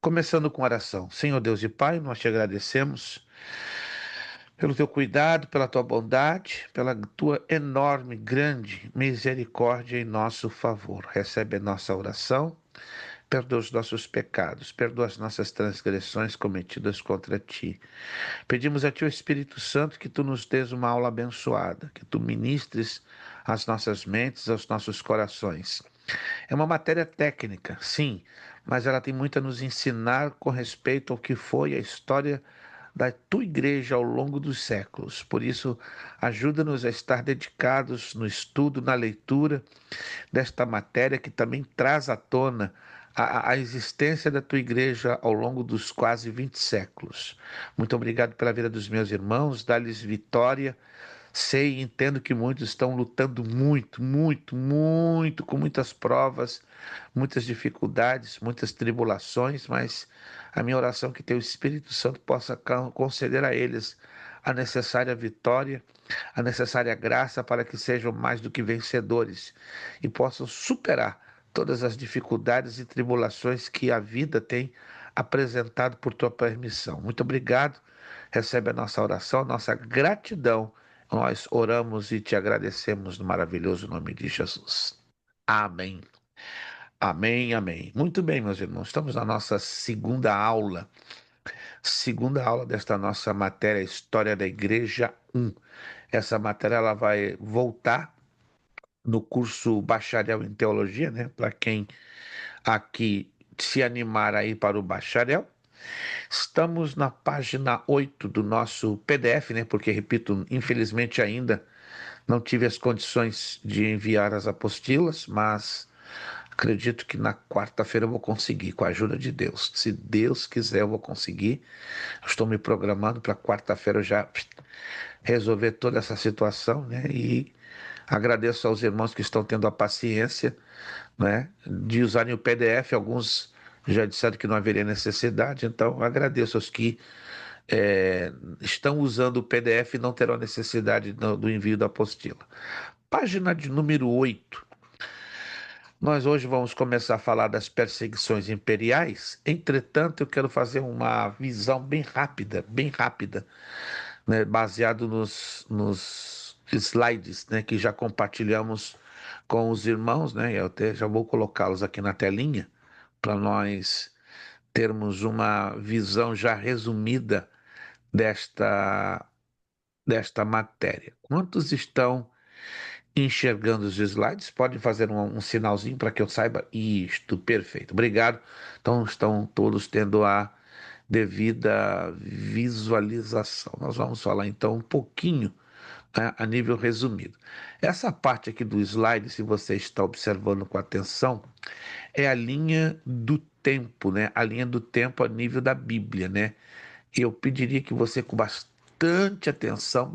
Começando com oração. Senhor Deus e Pai, nós te agradecemos pelo teu cuidado, pela tua bondade, pela tua enorme, grande misericórdia em nosso favor. Recebe a nossa oração, perdoa os nossos pecados, perdoa as nossas transgressões cometidas contra ti. Pedimos a ti, o Espírito Santo, que tu nos dês uma aula abençoada, que tu ministres às nossas mentes, aos nossos corações. É uma matéria técnica, sim, mas ela tem muito a nos ensinar com respeito ao que foi a história da tua igreja ao longo dos séculos. Por isso, ajuda-nos a estar dedicados no estudo, na leitura desta matéria que também traz à tona a existência da tua igreja ao longo dos quase 20 séculos. Muito obrigado pela vida dos meus irmãos, dá-lhes vitória. Sei e entendo que muitos estão lutando muito, muito, muito, com muitas provas, muitas dificuldades, muitas tribulações, mas a minha oração é que teu Espírito Santo possa conceder a eles a necessária vitória, a necessária graça para que sejam mais do que vencedores e possam superar todas as dificuldades e tribulações que a vida tem apresentado por tua permissão. Muito obrigado. Recebe a nossa oração, a nossa gratidão. Nós oramos e te agradecemos no maravilhoso nome de Jesus. Amém. Amém, amém. Muito bem, meus irmãos, estamos na nossa segunda aula desta nossa matéria História da Igreja 1. Essa matéria ela vai voltar no curso Bacharel em Teologia, né? Para quem aqui se animar aí para o bacharel. Estamos na página 8 do nosso PDF, né? Porque, repito, infelizmente ainda não tive as condições de enviar as apostilas, mas acredito que na quarta-feira eu vou conseguir, com a ajuda de Deus. Se Deus quiser, eu vou conseguir. Estou me programando para quarta-feira eu já resolver toda essa situação, né? E agradeço aos irmãos que estão tendo a paciência, né, de usarem o PDF. Alguns já disseram que não haveria necessidade, então agradeço aos que estão usando o PDF e não terão necessidade do envio da apostila. Página de número 8. Nós hoje vamos começar a falar das perseguições imperiais. Entretanto, eu quero fazer uma visão bem rápida, né, baseado nos slides, né, que já compartilhamos com os irmãos, né? Eu até já vou colocá-los aqui na telinha para nós termos uma visão já resumida desta desta matéria. Quantos estão enxergando os slides? Pode fazer um sinalzinho para que eu saiba. Isto, perfeito. Obrigado. Então, estão todos tendo a devida visualização. Nós vamos falar então um pouquinho, né, a nível resumido. Essa parte aqui do slide, se você está observando com atenção, é a linha do tempo, né? A linha do tempo a nível da Bíblia, né? Eu pediria que você com bastante atenção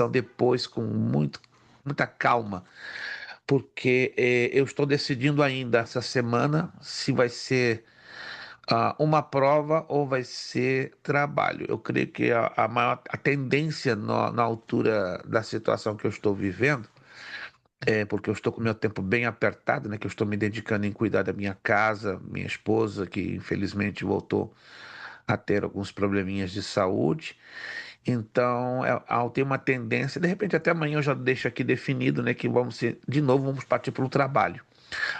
depois, com muita calma, porque eu estou decidindo ainda essa semana se vai ser uma prova ou vai ser trabalho. Eu creio que a tendência na altura da situação que eu estou vivendo, porque eu estou com o meu tempo bem apertado, né? Que eu estou me dedicando em cuidar da minha casa, minha esposa, que infelizmente voltou a ter alguns probleminhas de saúde. Então, tem uma tendência, de repente até amanhã eu já deixo aqui definido, né, que de novo, vamos partir para o trabalho.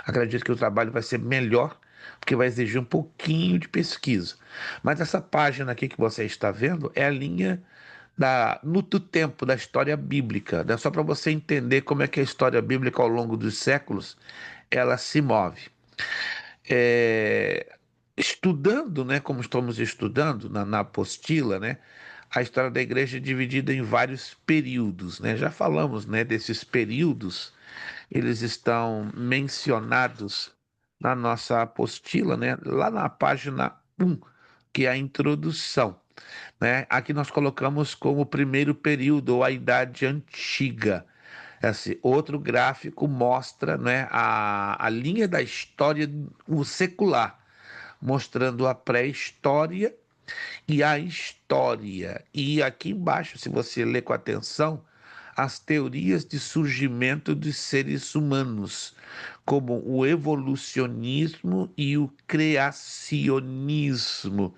Acredito que o trabalho vai ser melhor, porque vai exigir um pouquinho de pesquisa. Mas essa página aqui que você está vendo é a linha do tempo da história bíblica, né? Só para você entender como é que a história bíblica ao longo dos séculos ela se move. Estudando, né, como estamos estudando na apostila, né, a história da igreja é dividida em vários períodos, né? Já falamos, né, desses períodos, eles estão mencionados na nossa apostila, né, lá na página 1, que é a introdução, né? Aqui nós colocamos como primeiro período, ou a Idade Antiga. Esse outro gráfico mostra, né, a linha da história, o secular, mostrando a pré-história e a história. E aqui embaixo, se você ler com atenção, as teorias de surgimento dos seres humanos, como o evolucionismo e o criacionismo,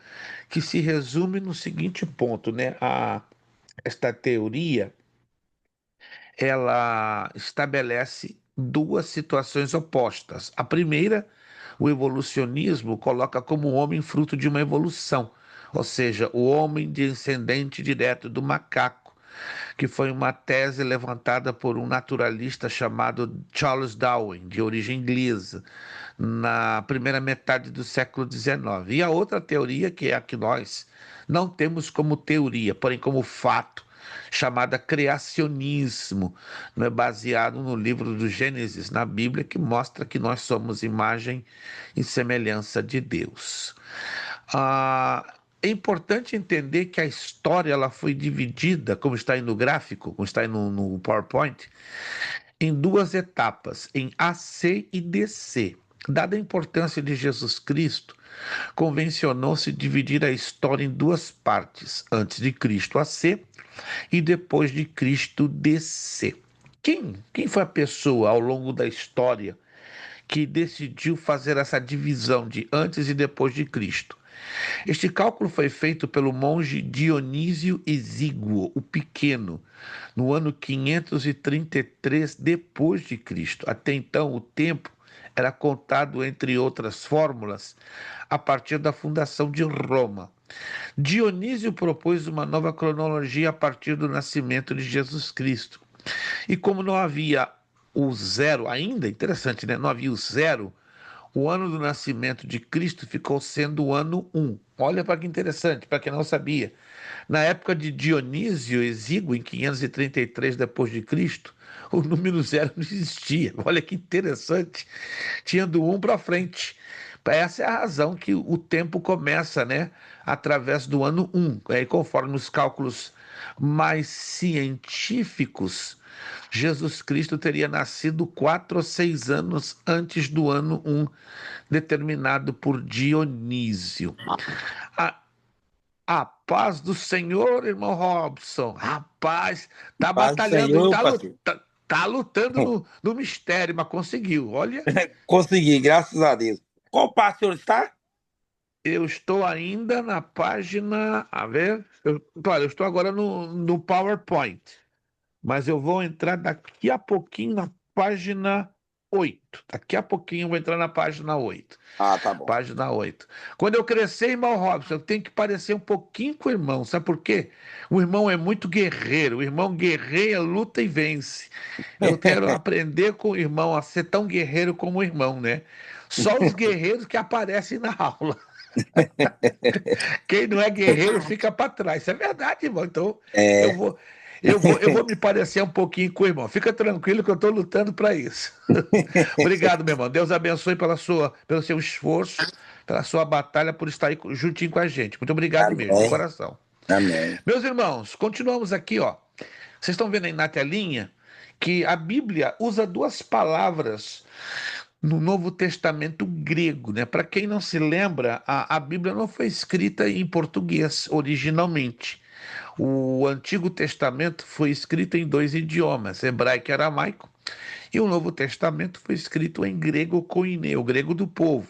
que se resume no seguinte ponto, né? Esta teoria, ela estabelece duas situações opostas. A primeira, o evolucionismo coloca como o homem fruto de uma evolução, ou seja, o homem descendente direto do macaco, que foi uma tese levantada por um naturalista chamado Charles Darwin, de origem inglesa, na primeira metade do século XIX. E a outra teoria, que é a que nós não temos como teoria, porém como fato, chamada criacionismo, né, baseado no livro do Gênesis, na Bíblia, que mostra que nós somos imagem e semelhança de Deus. É importante entender que a história ela foi dividida, como está aí no gráfico, como está aí no PowerPoint, em duas etapas, em AC e DC. Dada a importância de Jesus Cristo, convencionou-se dividir a história em duas partes, antes de Cristo AC e depois de Cristo DC. Quem foi a pessoa ao longo da história que decidiu fazer essa divisão de antes e depois de Cristo? Este cálculo foi feito pelo monge Dionísio Exíguo, o Pequeno, no ano 533 depois de Cristo. Até então, o tempo era contado, entre outras fórmulas, a partir da fundação de Roma. Dionísio propôs uma nova cronologia a partir do nascimento de Jesus Cristo. E como não havia o zero ainda, interessante, né? Não havia o zero, o ano do nascimento de Cristo ficou sendo o ano 1. Olha para que interessante, para quem não sabia. Na época de Dionísio Exíguo, em 533 depois de Cristo, o número zero não existia. Olha que interessante. Tinha do 1 para frente. Essa é a razão que o tempo começa, né? Através do ano 1. Aí, conforme os cálculos mais científicos, Jesus Cristo teria nascido 4 ou 6 anos antes do ano 1, determinado por Dionísio. A, a paz do Senhor, irmão Robson. Rapaz, tá Paz do batalhando, hein? Senhor, pastor. Tá lutando no mistério, mas conseguiu. Olha, Consegui, graças a Deus. Qual passo o senhor está? eu estou ainda na página. A ver, claro, eu estou agora no PowerPoint. Mas eu vou entrar daqui a pouquinho na página 8. Daqui a pouquinho eu vou entrar na página 8. Ah, tá bom. Página 8. Quando eu crescer, irmão Robson, eu tenho que parecer um pouquinho com o irmão. Sabe por quê? O irmão é muito guerreiro. O irmão guerreia, luta e vence. Eu quero aprender com o irmão a ser tão guerreiro como o irmão, né? Só os guerreiros que aparecem na aula. Quem não é guerreiro fica para trás. Isso é verdade, irmão. Então, eu É. vou, eu vou me parecer um pouquinho com o irmão. Fica tranquilo que eu estou lutando para isso. Obrigado, meu irmão. Deus abençoe pelo seu esforço, pela sua batalha, por estar aí juntinho com a gente. Muito obrigado mesmo, de Amém. coração. Amém. Meus irmãos, continuamos aqui, ó. Vocês estão vendo aí na telinha que a Bíblia usa duas palavras no Novo Testamento grego, né? Para quem não se lembra, a Bíblia não foi escrita em português originalmente. O Antigo Testamento foi escrito em dois idiomas, hebraico e aramaico, e o Novo Testamento foi escrito em grego koiné, o grego do povo.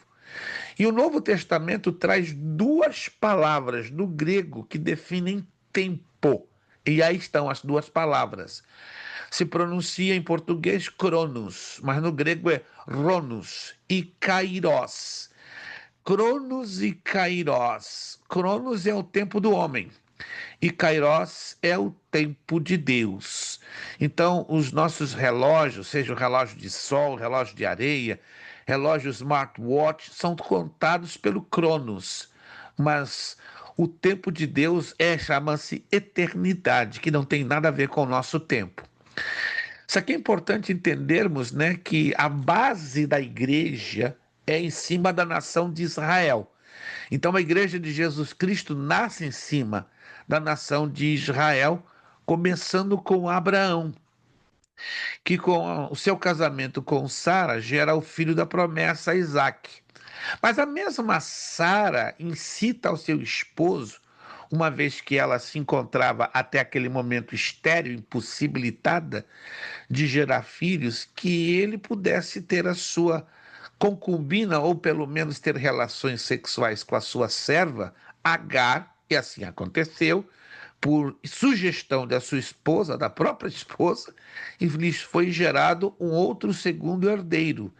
E o Novo Testamento traz duas palavras no grego que definem tempo. E aí estão as duas palavras. Se pronuncia em português cronos, mas no grego é Cronos e Kairos. Cronos e Kairos. Cronos é o tempo do homem e Kairos é o tempo de Deus. Então, os nossos relógios, seja o relógio de sol, relógio de areia, relógio smartwatch, são contados pelo Cronos, mas o tempo de Deus chama-se eternidade, que não tem nada a ver com o nosso tempo. Isso aqui é importante entendermos, né, que a base da igreja é em cima da nação de Israel. Então a igreja de Jesus Cristo nasce em cima da nação de Israel, começando com Abraão, que com o seu casamento com Sara gera o filho da promessa, Isaque. Mas a mesma Sara incita ao seu esposo uma vez que ela se encontrava até aquele momento estéril, impossibilitada de gerar filhos, que ele pudesse ter a sua concubina, ou pelo menos ter relações sexuais com a sua serva, Agar, e assim aconteceu, por sugestão da sua esposa, da própria esposa, e lhes foi gerado um outro segundo herdeiro,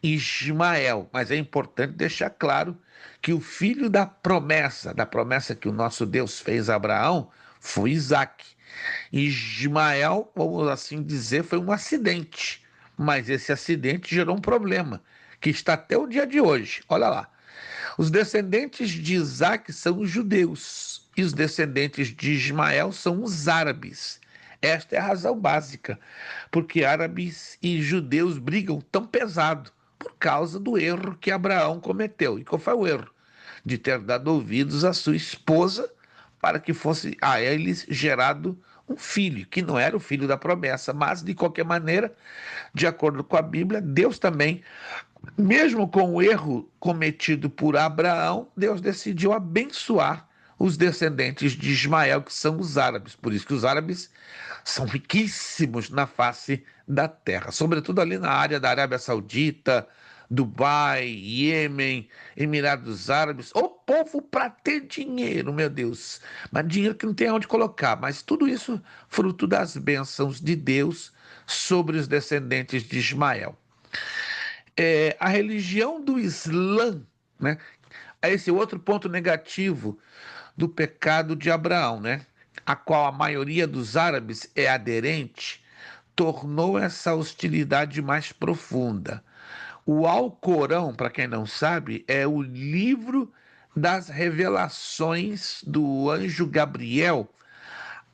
Ismael. Mas é importante deixar claro que o filho da promessa que o nosso Deus fez a Abraão, foi Isaque. Ismael, vamos assim dizer, foi um acidente, mas esse acidente gerou um problema, que está até o dia de hoje. Olha lá, os descendentes de Isaque são os judeus, e os descendentes de Ismael são os árabes. Esta é a razão básica, porque árabes e judeus brigam tão pesado por causa do erro que Abraão cometeu. E qual foi o erro? De ter dado ouvidos à sua esposa para que fosse a eles gerado um filho, que não era o filho da promessa, mas de qualquer maneira, de acordo com a Bíblia, Deus também, mesmo com o erro cometido por Abraão, Deus decidiu abençoar os descendentes de Ismael, que são os árabes. Por isso que os árabes são riquíssimos na face da terra, sobretudo ali na área da Arábia Saudita, Dubai, Iêmen, Emirados Árabes. O povo para ter dinheiro, meu Deus, mas dinheiro que não tem onde colocar. Mas tudo isso fruto das bênçãos de Deus sobre os descendentes de Ismael. A religião do Islã, né? Esse é outro ponto negativo do pecado de Abraão, né? A qual a maioria dos árabes é aderente, tornou essa hostilidade mais profunda. O Alcorão, para quem não sabe, é o livro das revelações do anjo Gabriel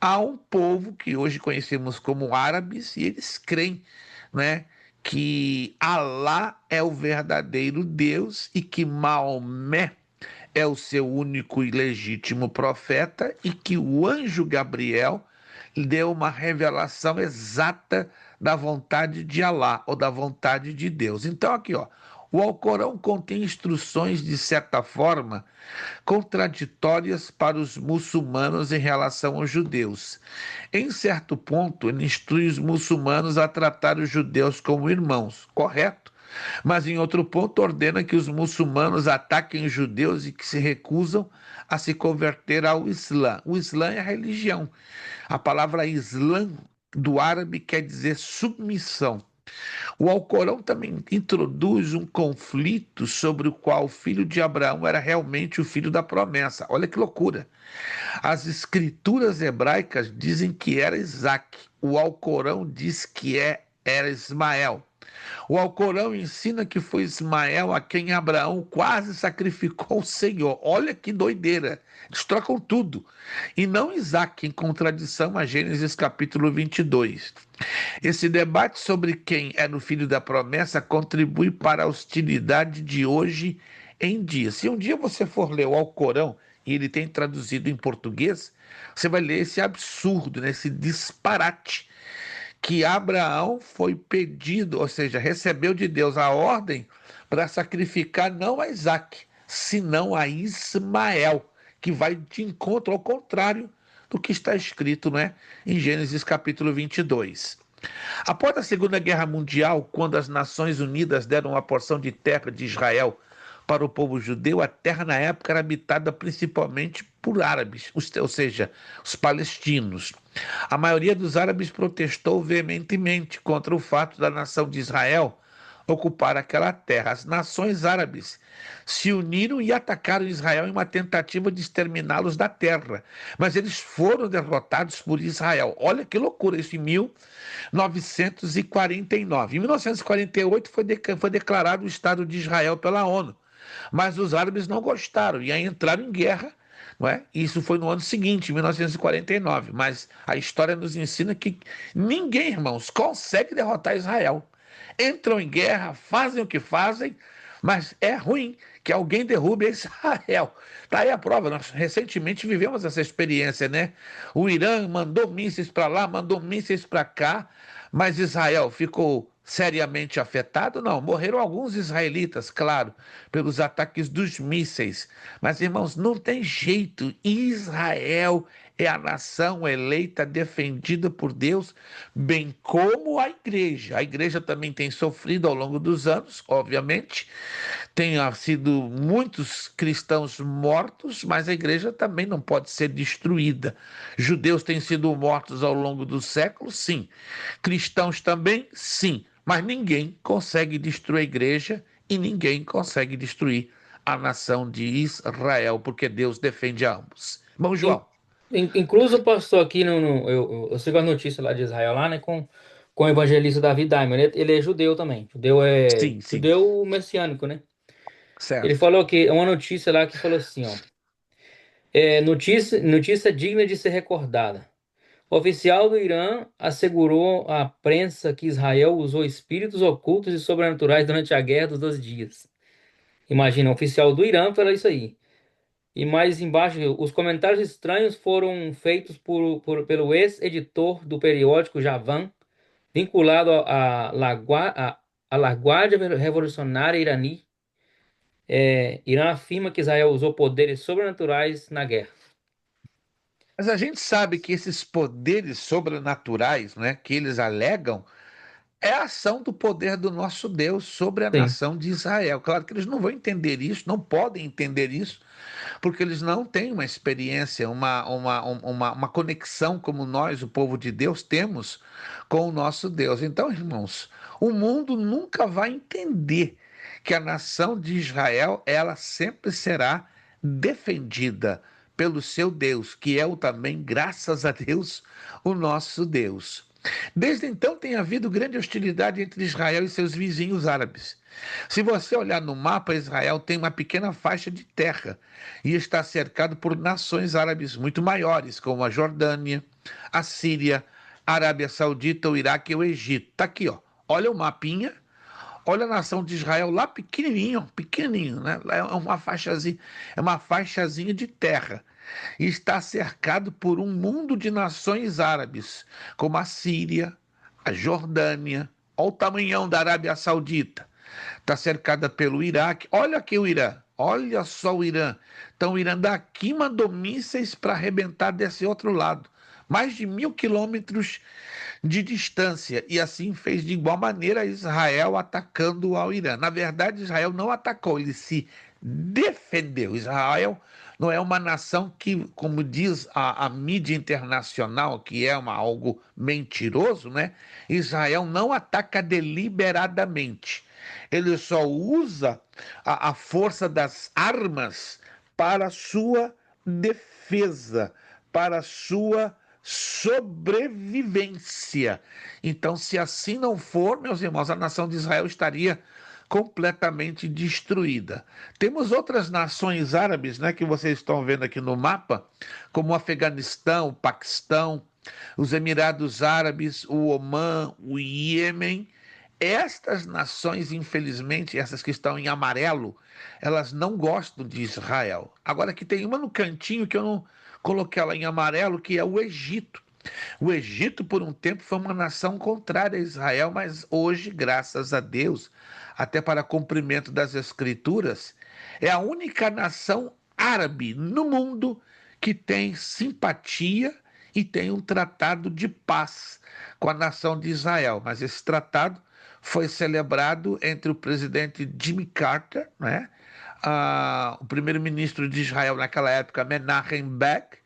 a um povo que hoje conhecemos como árabes, e eles creem, né, que Alá é o verdadeiro Deus e que Maomé é o seu único e legítimo profeta, e que o anjo Gabriel deu uma revelação exata da vontade de Alá, ou da vontade de Deus. Então aqui, ó, o Alcorão contém instruções, de certa forma, contraditórias para os muçulmanos em relação aos judeus. Em certo ponto, ele instrui os muçulmanos a tratar os judeus como irmãos, correto? Mas em outro ponto ordena que os muçulmanos ataquem os judeus e que se recusam a se converter ao Islã. O Islã é a religião. A palavra Islã do árabe quer dizer submissão. O Alcorão também introduz um conflito sobre o qual o filho de Abraão era realmente o filho da promessa. Olha que loucura. As escrituras hebraicas dizem que era Isaque. O Alcorão diz que era Ismael. O Alcorão ensina que foi Ismael a quem Abraão quase sacrificou o Senhor. Olha que doideira. Eles trocam tudo. E não Isaque, em contradição a Gênesis capítulo 22. Esse debate sobre quem era o filho da promessa contribui para a hostilidade de hoje em dia. Se um dia você for ler o Alcorão, e ele tem traduzido em português, você vai ler esse absurdo, né, esse disparate, que Abraão foi pedido, ou seja, recebeu de Deus a ordem para sacrificar não a Isaque, senão a Ismael, que vai de encontro ao contrário do que está escrito, né, em Gênesis capítulo 22. Após a Segunda Guerra Mundial, quando as Nações Unidas deram uma porção de terra de Israel para o povo judeu, a terra na época era habitada principalmente por árabes, ou seja, os palestinos. A maioria dos árabes protestou veementemente contra o fato da nação de Israel ocupar aquela terra. As nações árabes se uniram e atacaram Israel em uma tentativa de exterminá-los da terra, mas eles foram derrotados por Israel. Olha que loucura, isso em 1949. Em 1948 foi declarado o Estado de Israel pela ONU, mas os árabes não gostaram e aí entraram em guerra, não é? Isso foi no ano seguinte, em 1949. Mas a história nos ensina que ninguém, irmãos, consegue derrotar Israel. Entram em guerra, fazem o que fazem, mas é ruim que alguém derrube Israel. Está aí a prova. Nós recentemente vivemos essa experiência, né? O Irã mandou mísseis para lá, mandou mísseis para cá, mas Israel ficou seriamente afetado? Não, morreram alguns israelitas, claro, pelos ataques dos mísseis. Mas, irmãos, não tem jeito. Israel é a nação eleita, defendida por Deus, bem como a igreja. A igreja também tem sofrido ao longo dos anos, obviamente, tenha sido muitos cristãos mortos, mas a igreja também não pode ser destruída. Judeus têm sido mortos ao longo dos séculos, sim. Cristãos também, sim. Mas ninguém consegue destruir a igreja e ninguém consegue destruir a nação de Israel, porque Deus defende a ambos. Bom, In- João. Incluso postou aqui eu sigo a notícia lá de Israel lá, né, com o evangelista David Diamond. Ele é judeu também. Sim, sim, Judeu messiânico, né? Ele certo. falou que uma notícia lá que falou assim, ó. Notícia digna de ser recordada. O oficial do Irã assegurou à prensa que Israel usou espíritos ocultos e sobrenaturais durante a Guerra dos 12 Dias. Imagina, um oficial do Irã falou isso aí. E mais embaixo, os comentários estranhos foram feitos pelo ex-editor do periódico Javan, vinculado à Laguardia Revolucionária Irani. Irã afirma que Israel usou poderes sobrenaturais na guerra. Mas a gente sabe que esses poderes sobrenaturais, né, que eles alegam, é a ação do poder do nosso Deus sobre a Sim, nação de Israel. Claro que eles não vão entender isso, não podem entender isso, porque eles não têm uma experiência, uma conexão como nós, o povo de Deus, temos com o nosso Deus. Então, irmãos, o mundo nunca vai entender que a nação de Israel, ela sempre será defendida pelo seu Deus, que é o também, graças a Deus, o nosso Deus. Desde então tem havido grande hostilidade entre Israel e seus vizinhos árabes. Se você olhar no mapa, Israel tem uma pequena faixa de terra e está cercado por nações árabes muito maiores, como a Jordânia, a Síria, a Arábia Saudita, o Iraque e o Egito. Está aqui, ó. Olha o mapinha, olha a nação de Israel lá pequenininho, pequenininho, né? É uma faixazinha de terra e está cercado por um mundo de nações árabes, como a Síria, a Jordânia, olha o tamanhão da Arábia Saudita. Está cercada pelo Iraque. Olha aqui o Irã. Olha só o Irã. Então o Irã daqui mandou mísseis para arrebentar desse outro lado. Mais de 1.000 quilômetros de distância. E assim fez de igual maneira Israel atacando ao Irã. Na verdade, Israel não atacou, ele se defendeu. Israel não é uma nação que, como diz a mídia internacional, que é algo mentiroso, né? Israel não ataca deliberadamente. Ele só usa a força das armas para sua defesa, para sua sobrevivência. Então, se assim não for, meus irmãos, a nação de Israel estaria completamente destruída. Temos outras nações árabes, né, que vocês estão vendo aqui no mapa, como o Afeganistão, o Paquistão, os Emirados Árabes, o Omã, o Iêmen. Estas nações, infelizmente, essas que estão em amarelo, elas não gostam de Israel. Agora que tem uma no cantinho que eu não coloquei ela em amarelo, que é o Egito. O Egito, por um tempo, foi uma nação contrária a Israel, mas hoje, graças a Deus, até para cumprimento das Escrituras, é a única nação árabe no mundo que tem simpatia e tem um tratado de paz com a nação de Israel. Mas esse tratado foi celebrado entre o presidente Jimmy Carter, né? O primeiro-ministro de Israel naquela época, Menachem Begin,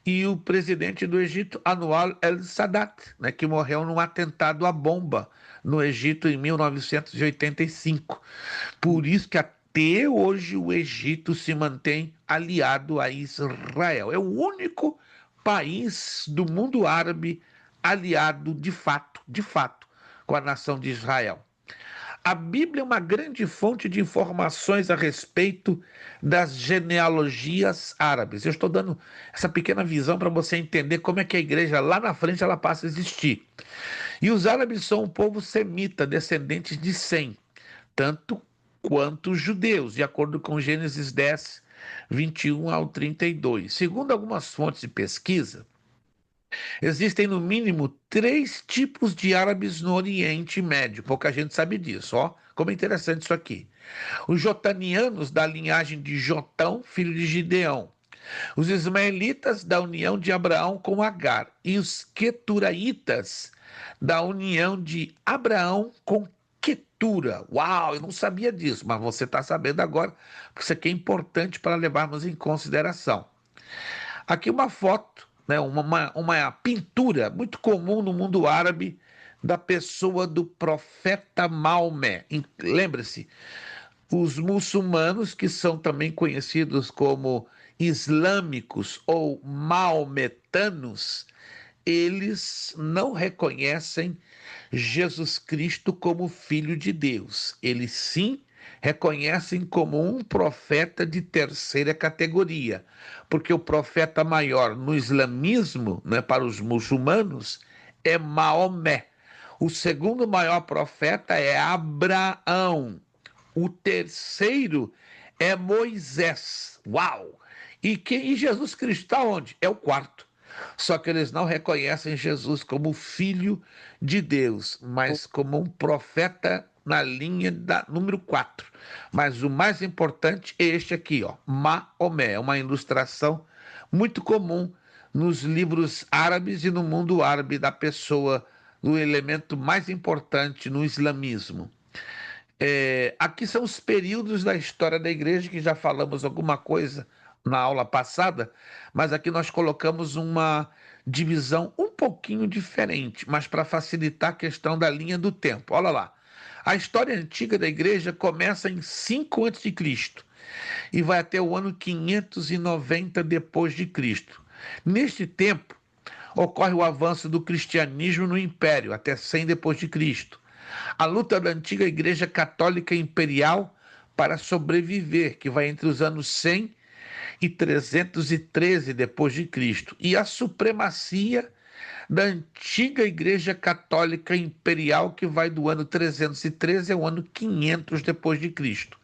e o presidente do Egito, Anwar el-Sadat, né, que morreu num atentado à bomba no Egito em 1985. Por isso que até hoje o Egito se mantém aliado a Israel. É o único país do mundo árabe aliado de fato, com a nação de Israel. A Bíblia é uma grande fonte de informações a respeito das genealogias árabes. Eu estou dando essa pequena visão para você entender como é que a igreja lá na frente ela passa a existir. E os árabes são um povo semita, descendentes de Sem, tanto quanto os judeus, de acordo com Gênesis 10, 21 ao 32. Segundo algumas fontes de pesquisa, Existem, no mínimo, três tipos de árabes no Oriente Médio. Pouca gente sabe disso, ó. Como é interessante isso aqui. Os jotanianos, da linhagem de Jotão, filho de Gideão. Os ismaelitas, da união de Abraão com Agar. E os queturaitas, da união de Abraão com Quetura. Uau, eu não sabia disso, mas você está sabendo agora, porque isso aqui é importante para levarmos em consideração. Aqui uma foto, né, uma pintura muito comum no mundo árabe da pessoa do profeta Maomé. Lembre-se, os muçulmanos, que são também conhecidos como islâmicos ou maometanos, eles não reconhecem Jesus Cristo como Filho de Deus. Eles sim reconhecem como um profeta de terceira categoria, porque o profeta maior no islamismo, né, para os muçulmanos, é Maomé. O segundo maior profeta é Abraão. O terceiro é Moisés. Uau! E Jesus Cristo está onde? É o quarto. Só que eles não reconhecem Jesus como filho de Deus, mas como um profeta na linha da número 4. Mas o mais importante é este aqui, ó, Maomé, é uma ilustração muito comum nos livros árabes e no mundo árabe da pessoa, do elemento mais importante no islamismo. Aqui são os períodos da história da igreja, que já falamos alguma coisa na aula passada, mas aqui nós colocamos uma divisão um pouquinho diferente, mas para facilitar a questão da linha do tempo. Olha lá. A história antiga da igreja começa em 5 a.C. e vai até o ano 590 depois de Cristo. Neste tempo, ocorre o avanço do cristianismo no império, até 100 depois de Cristo. A luta da antiga Igreja Católica Imperial para sobreviver, que vai entre os anos 100 e 313 depois de Cristo, e a supremacia da antiga Igreja Católica Imperial, que vai do ano 313 ao ano 500 depois de Cristo.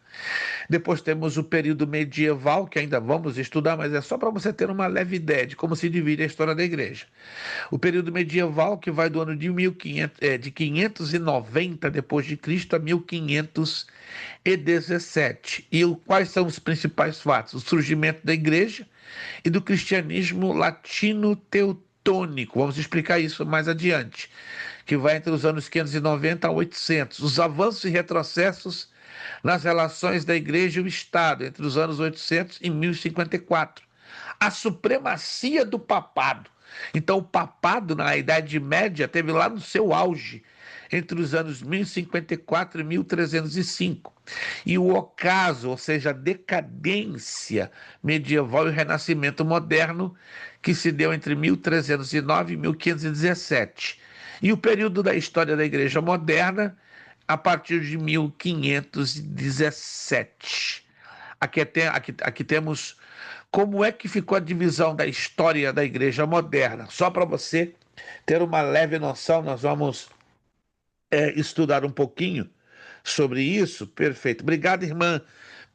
Depois temos o período medieval, que ainda vamos estudar, mas é só para você ter uma leve ideia de como se divide a história da igreja. O período medieval, que vai do ano de 590 depois de Cristo a 1517. E quais são os principais fatos? O surgimento da igreja e do cristianismo latino-teutônico. Vamos explicar isso mais adiante, que vai entre os anos 590 a 800. Os avanços e retrocessos nas relações da igreja e o Estado, entre os anos 800 e 1054. A supremacia do papado. Então, o papado, na Idade Média, teve lá no seu auge, entre os anos 1054 e 1305. E o ocaso, ou seja, a decadência medieval e o renascimento moderno, que se deu entre 1309 e 1517. E o período da história da Igreja Moderna, a partir de 1517. Aqui temos como é que ficou a divisão da história da Igreja Moderna. Só para você ter uma leve noção, nós vamos estudar um pouquinho sobre isso. Perfeito. Obrigado, irmã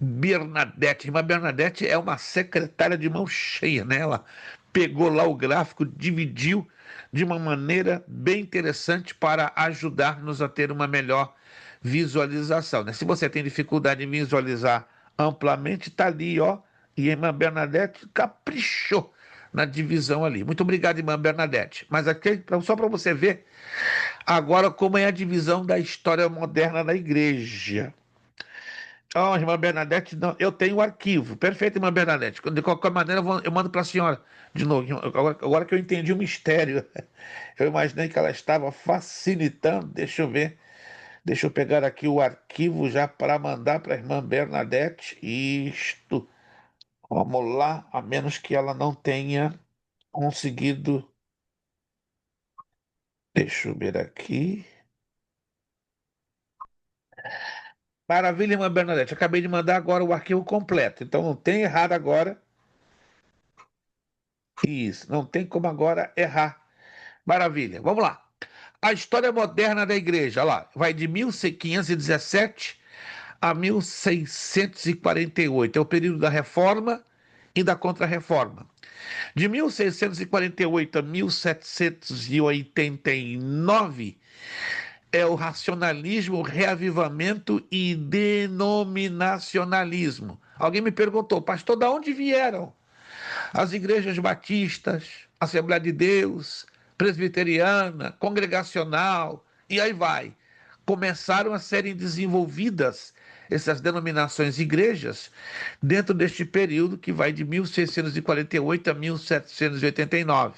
Bernadette. Irmã Bernadette é uma secretária de mão cheia, né? Ela pegou lá o gráfico, dividiu de uma maneira bem interessante para ajudar-nos a ter uma melhor visualização, né? Se você tem dificuldade em visualizar amplamente, está ali, ó. E a irmã Bernadette caprichou na divisão ali. Muito obrigado, irmã Bernadette. Mas aqui, só para você ver agora como é a divisão da história moderna da igreja. Oh, irmã Bernadette, não, eu tenho o arquivo. Perfeito, irmã Bernadette. De qualquer maneira, eu mando para a senhora de novo. Agora que eu entendi o mistério, eu imaginei que ela estava facilitando. Deixa eu ver. Deixa eu pegar aqui o arquivo já para mandar para a irmã Bernadette. Isto. Vamos lá, a menos que ela não tenha conseguido. Deixa eu ver aqui. Maravilha, irmã Bernadette. Acabei de mandar agora o arquivo completo. Então não tem errado agora. Isso, não tem como agora errar. Maravilha. Vamos lá. A história moderna da igreja, olha lá, vai de 1517 a 1648. É o período da Reforma e da Contra-Reforma. De 1648 a 1789 é o racionalismo, reavivamento e denominacionalismo. Alguém me perguntou, pastor, de onde vieram as igrejas batistas, Assembleia de Deus, presbiteriana, congregacional, e aí vai? Começaram a serem desenvolvidas essas denominações igrejas dentro deste período que vai de 1648 a 1789.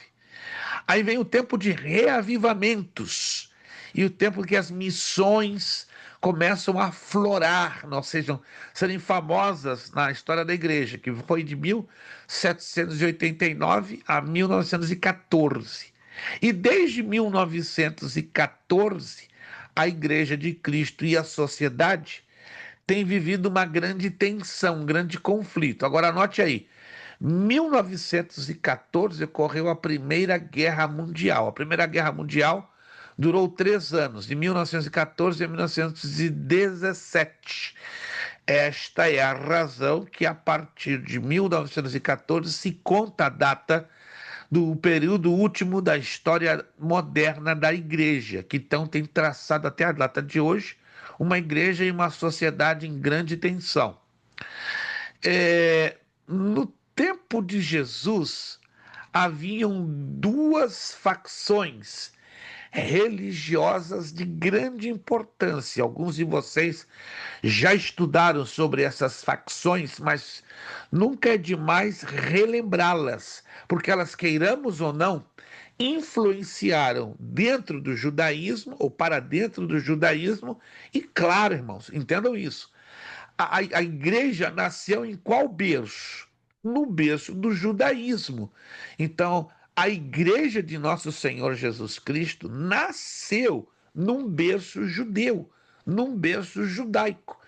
Aí vem o tempo de reavivamentos e o tempo que as missões começam a florar, ou seja, serem famosas na história da igreja, que foi de 1789 a 1914. E desde 1914, a Igreja de Cristo e a sociedade têm vivido uma grande tensão, um grande conflito. Agora anote aí, 1914 ocorreu a Primeira Guerra Mundial. A Primeira Guerra Mundial durou 3 anos, de 1914 a 1917. Esta é a razão que, a partir de 1914, se conta a data do período último da história moderna da igreja, que então tem traçado até a data de hoje uma igreja e uma sociedade em grande tensão. No tempo de Jesus, haviam 2 facções religiosas de grande importância. Alguns de vocês já estudaram sobre essas facções, mas nunca é demais relembrá-las, porque elas, queiramos ou não, influenciaram dentro do judaísmo ou para dentro do judaísmo. E claro, irmãos, entendam isso, a igreja nasceu em qual berço? No berço do judaísmo. Então, a igreja de nosso Senhor Jesus Cristo nasceu num berço judeu, num berço judaico.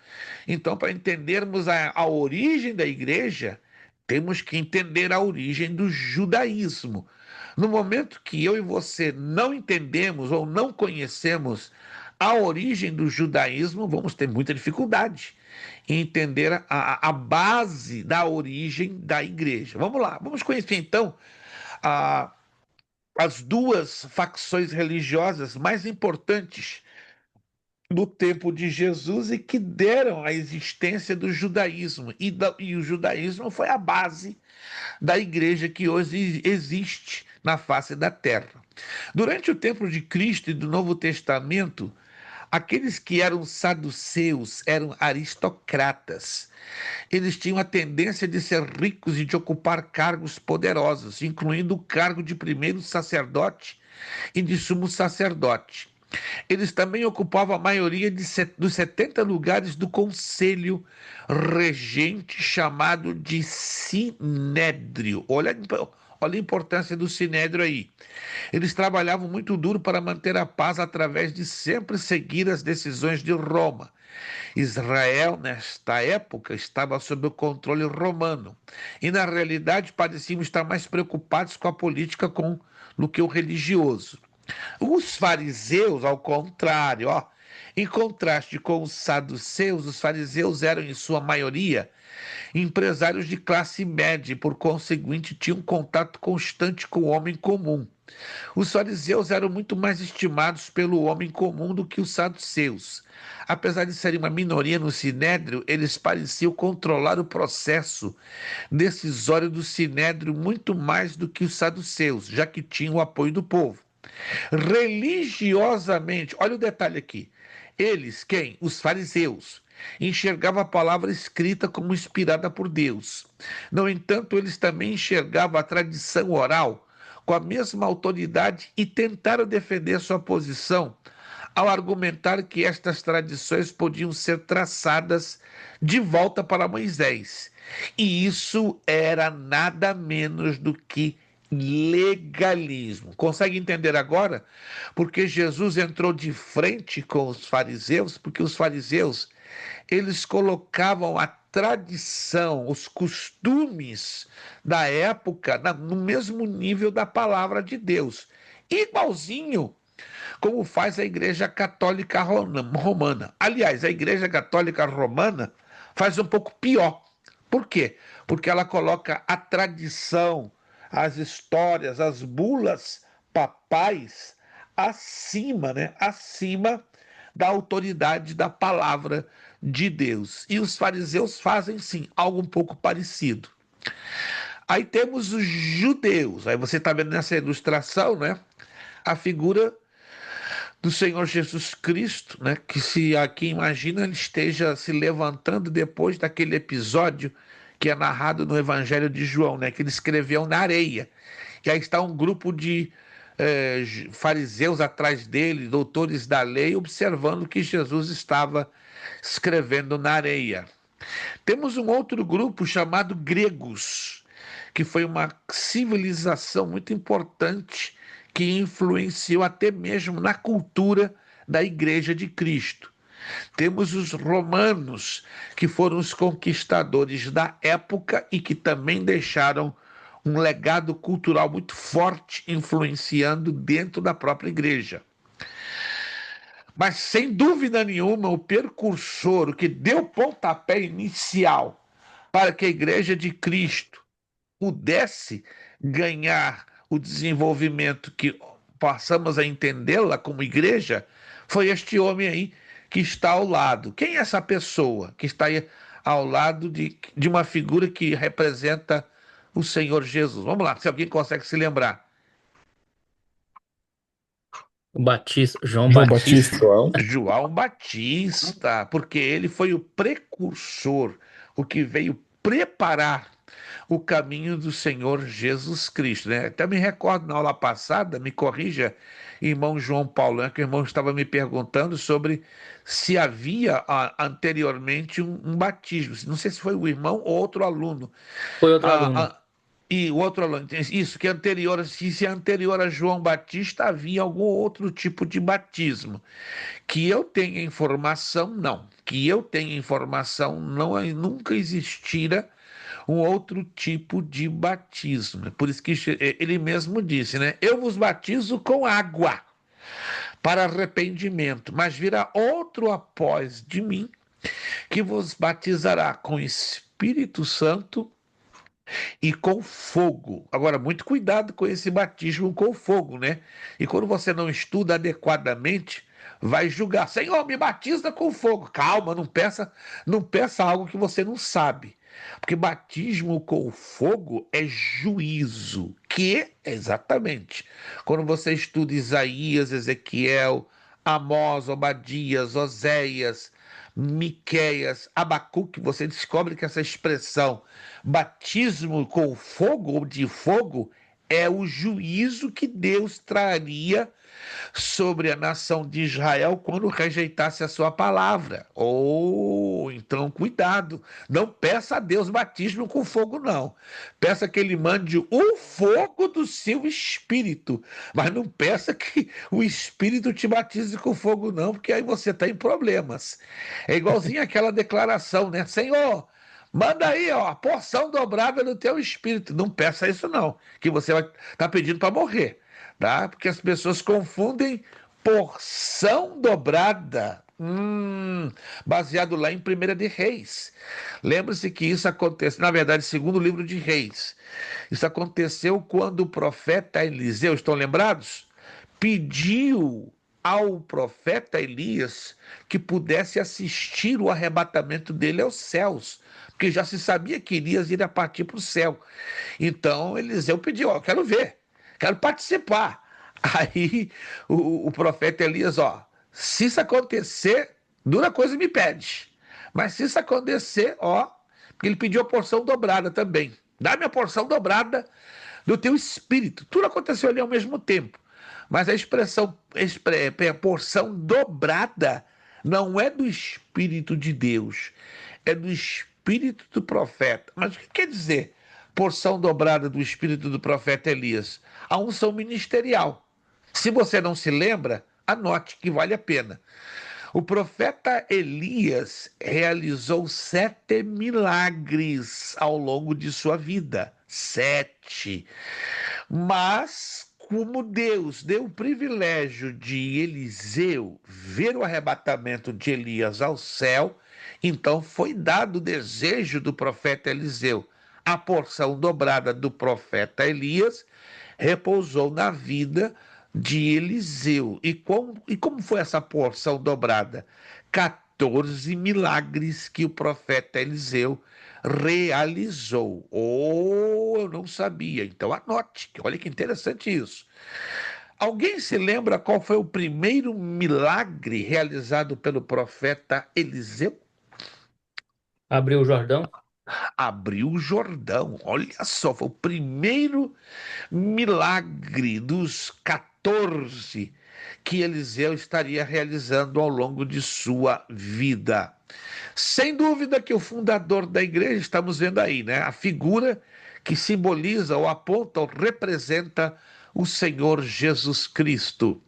Então, para entendermos a origem da igreja, temos que entender a origem do judaísmo. No momento que eu e você não entendemos ou não conhecemos a origem do judaísmo, vamos ter muita dificuldade em entender a base da origem da igreja. Vamos lá, vamos conhecer então as 2 facções religiosas mais importantes no tempo de Jesus e que deram a existência do judaísmo. E o judaísmo foi a base da igreja que hoje existe na face da terra. Durante o tempo de Cristo e do Novo Testamento, aqueles que eram saduceus eram aristocratas. Eles tinham a tendência de ser ricos e de ocupar cargos poderosos, incluindo o cargo de primeiro sacerdote e de sumo sacerdote. Eles também ocupavam a maioria dos 70 lugares do conselho regente, chamado de sinédrio. Olha a importância do sinédrio aí. Eles trabalhavam muito duro para manter a paz através de sempre seguir as decisões de Roma. Israel, nesta época, estava sob o controle romano e, na realidade, pareciam estar mais preocupados com a política do que o religioso. Os fariseus, ao contrário, em contraste com os saduceus, os fariseus eram, em sua maioria, empresários de classe média e, por conseguinte, tinham contato constante com o homem comum. Os fariseus eram muito mais estimados pelo homem comum do que os saduceus. Apesar de serem uma minoria no sinédrio, eles pareciam controlar o processo decisório do sinédrio muito mais do que os saduceus, já que tinham o apoio do povo. Religiosamente, olha o detalhe aqui, eles, quem? Os fariseus, enxergavam a palavra escrita como inspirada por Deus. No entanto, eles também enxergavam a tradição oral com a mesma autoridade e tentaram defender sua posição ao argumentar que estas tradições podiam ser traçadas de volta para Moisés. E isso era nada menos do que legalismo. Consegue entender agora? Porque Jesus entrou de frente com os fariseus, porque os fariseus, eles colocavam a tradição, os costumes da época no mesmo nível da palavra de Deus, igualzinho como faz a Igreja Católica Romana. Aliás, a Igreja Católica Romana faz um pouco pior, Por quê? Porque ela coloca a tradição, as histórias, as bulas papais acima, né? Acima da autoridade da palavra de Deus. E os fariseus fazem sim algo um pouco parecido. Aí temos os judeus. Aí você está vendo nessa ilustração, né? A figura do Senhor Jesus Cristo, né? Que se aqui imagina ele esteja se levantando depois daquele episódio que é narrado no Evangelho de João, né? Que ele escreveu na areia. E aí está um grupo de fariseus atrás dele, doutores da lei, observando que Jesus estava escrevendo na areia. Temos um outro grupo chamado gregos, que foi uma civilização muito importante que influenciou até mesmo na cultura da Igreja de Cristo. Temos os romanos, que foram os conquistadores da época e que também deixaram um legado cultural muito forte, influenciando dentro da própria igreja. Mas, sem dúvida nenhuma, o precursor, o que deu pontapé inicial para que a Igreja de Cristo pudesse ganhar o desenvolvimento que passamos a entendê-la como igreja, foi este homem aí que está ao lado. Quem é essa pessoa que está aí ao lado de uma figura que representa o Senhor Jesus? Vamos lá, se alguém consegue se lembrar. O Batista, João João Batista. Batista. João. João Batista, porque ele foi o precursor, o que veio preparar o caminho do Senhor Jesus Cristo, né? Até me recordo na aula passada, me corrija, irmão João Paulo, né, que o irmão estava me perguntando sobre se havia anteriormente um batismo. Não sei se foi o irmão ou outro aluno. Foi outro Ah, aluno. ah, e o outro aluno, isso, que anterior, se anterior a João Batista havia algum outro tipo de batismo. Que eu tenha informação, não. Que eu tenha informação, não, nunca existira um outro tipo de batismo. Por isso que ele mesmo disse, né? Eu vos batizo com água para arrependimento, mas virá outro após de mim que vos batizará com Espírito Santo e com fogo. Agora, muito cuidado com esse batismo com fogo, né? E quando você não estuda adequadamente, vai julgar, Senhor, me batiza com fogo. Calma, não peça algo que você não sabe. Porque batismo com fogo é juízo, que exatamente. Quando você estuda Isaías, Ezequiel, Amós, Obadias, Oséias, Miqueias, Abacuque, você descobre que essa expressão batismo com fogo ou de fogo é o juízo que Deus traria sobre a nação de Israel quando rejeitasse a sua palavra. Ou então, cuidado, não peça a Deus batismo com fogo, não. Peça que ele mande o fogo do seu espírito, mas não peça que o espírito te batize com fogo, não, porque aí você está em problemas. É igualzinho aquela declaração, né? Senhor, manda aí, ó, a porção dobrada do teu espírito. Não peça isso, não, que você vai estar pedindo para morrer, tá? Porque as pessoas confundem porção dobrada, baseado lá em Primeira de Reis. Lembre-se que isso aconteceu, na verdade, segundo o livro de Reis. Isso aconteceu quando o profeta Eliseu, estão lembrados? Pediu ao profeta Elias que pudesse assistir o arrebatamento dele aos céus, porque já se sabia que Elias iria partir para o céu. Então Eliseu pediu, ó, quero ver, quero participar. Aí o profeta Elias, ó, se isso acontecer, dura coisa me pede. Mas se isso acontecer, ó, porque ele pediu a porção dobrada também. Dá-me a porção dobrada do teu espírito. Tudo aconteceu ali ao mesmo tempo. Mas a expressão, porção dobrada, não é do Espírito de Deus, é do Espírito do profeta. Mas o que quer dizer porção dobrada do Espírito do profeta Elias? A unção ministerial. Se você não se lembra, anote que vale a pena. O profeta Elias realizou 7 milagres ao longo de sua vida. 7. Mas, como Deus deu o privilégio de Eliseu ver o arrebatamento de Elias ao céu, Então foi dado o desejo do profeta Eliseu. A porção dobrada do profeta Elias repousou na vida de Eliseu. E como foi essa porção dobrada? 14 milagres que o profeta Eliseu realizou. Oh, eu não sabia. Então anote, olha que interessante isso. Alguém se lembra qual foi o primeiro milagre realizado pelo profeta Eliseu? Abriu o Jordão. Abriu o Jordão. Olha só, foi o primeiro milagre dos 14 que Eliseu estaria realizando ao longo de sua vida. Sem dúvida que o fundador da igreja, estamos vendo aí, né? A figura que simboliza ou aponta ou representa o Senhor Jesus Cristo.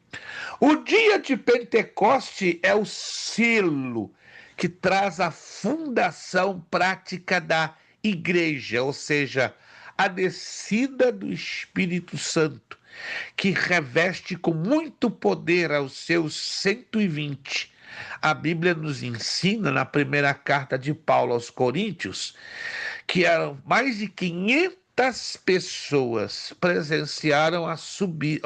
O dia de Pentecoste é o selo que traz a fundação prática da igreja, ou seja, a descida do Espírito Santo, que reveste com muito poder aos seus 120. A Bíblia nos ensina, na primeira carta de Paulo aos Coríntios, que eram mais de 500 pessoas presenciaram a subir,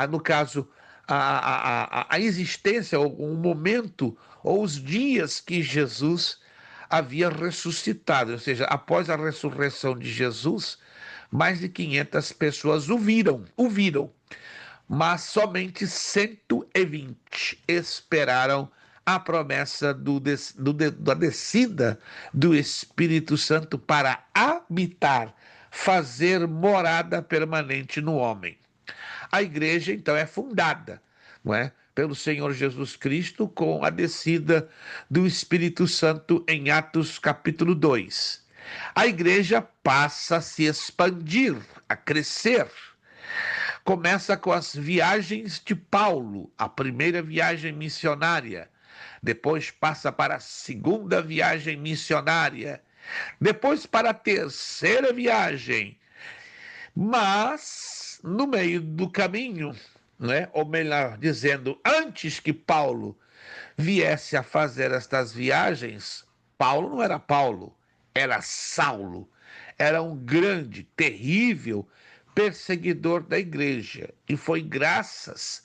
no caso, a existência, ou o momento, ou os dias que Jesus havia ressuscitado, ou seja, após a ressurreição de Jesus, mais de 500 pessoas o viram, mas somente 120 esperaram a promessa da descida do Espírito Santo para habitar, fazer morada permanente no homem. A igreja, então, é fundada, não é? Pelo Senhor Jesus Cristo com a descida do Espírito Santo em Atos capítulo 2. A igreja passa a se expandir, a crescer. Começa com as viagens de Paulo, a primeira viagem missionária. Depois passa para a segunda viagem missionária. Depois para a terceira viagem. Mas, no meio do caminho, né? Ou melhor dizendo, antes que Paulo viesse a fazer estas viagens, Paulo não era Paulo, era Saulo. Era um grande, terrível perseguidor da igreja. E foi graças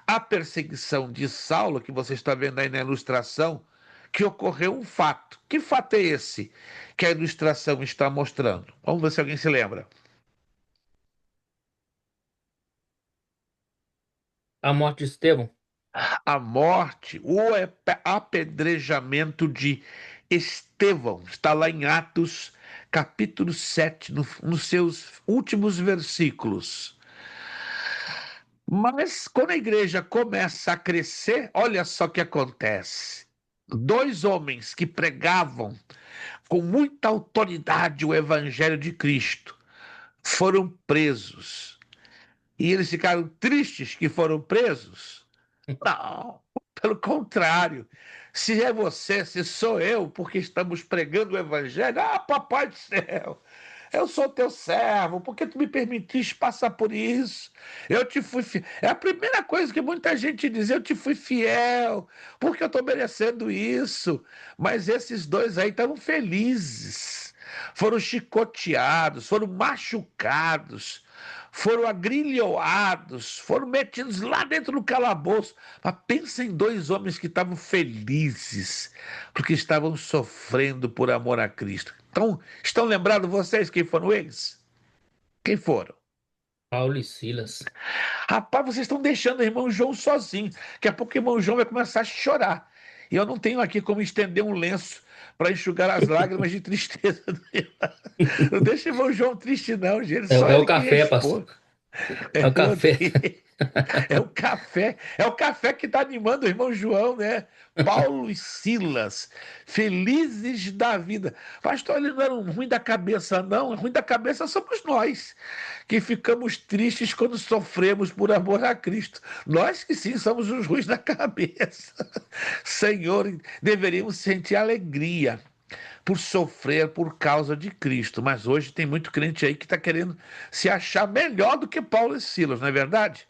à perseguição de Saulo, que você está vendo aí na ilustração, que ocorreu um fato. Que fato é esse que a ilustração está mostrando? Vamos ver se alguém se lembra. A morte de Estevão. A morte, o apedrejamento de Estevão, está lá em Atos, capítulo 7, nos seus últimos versículos. Mas quando a igreja começa a crescer, olha só o que acontece. Dois homens que pregavam com muita autoridade o evangelho de Cristo foram presos. E eles ficaram tristes que foram presos? Não, pelo contrário. Se é você, se sou eu, porque estamos pregando o evangelho, papai do céu, eu sou teu servo, porque tu me permitiste passar por isso. Eu te fui fiel. É a primeira coisa que muita gente diz, eu te fui fiel, porque eu estou merecendo isso. Mas esses dois aí estavam felizes. Foram chicoteados, foram machucados, foram agrilhoados, foram metidos lá dentro do calabouço. Mas pensa em dois homens que estavam felizes, porque estavam sofrendo por amor a Cristo. Então, estão lembrados vocês quem foram eles? Quem foram? Paulo e Silas. Rapaz, vocês estão deixando o irmão João sozinho. Daqui a pouco o irmão João vai começar a chorar. E eu não tenho aqui como estender um lenço para enxugar as lágrimas de tristeza. Não deixa o irmão João triste, não, gente. É, Só é o ele que café, pastor. responde. É o Meu café. Deus. É o café que está animando o irmão João, né? Paulo e Silas, felizes da vida. Pastor, eles não eram ruins da cabeça, não. Ruim da cabeça somos nós, que ficamos tristes quando sofremos por amor a Cristo. Nós que sim somos os ruins da cabeça. Senhor, deveríamos sentir alegria por sofrer por causa de Cristo. Mas hoje tem muito crente aí que está querendo se achar melhor do que Paulo e Silas, não é verdade?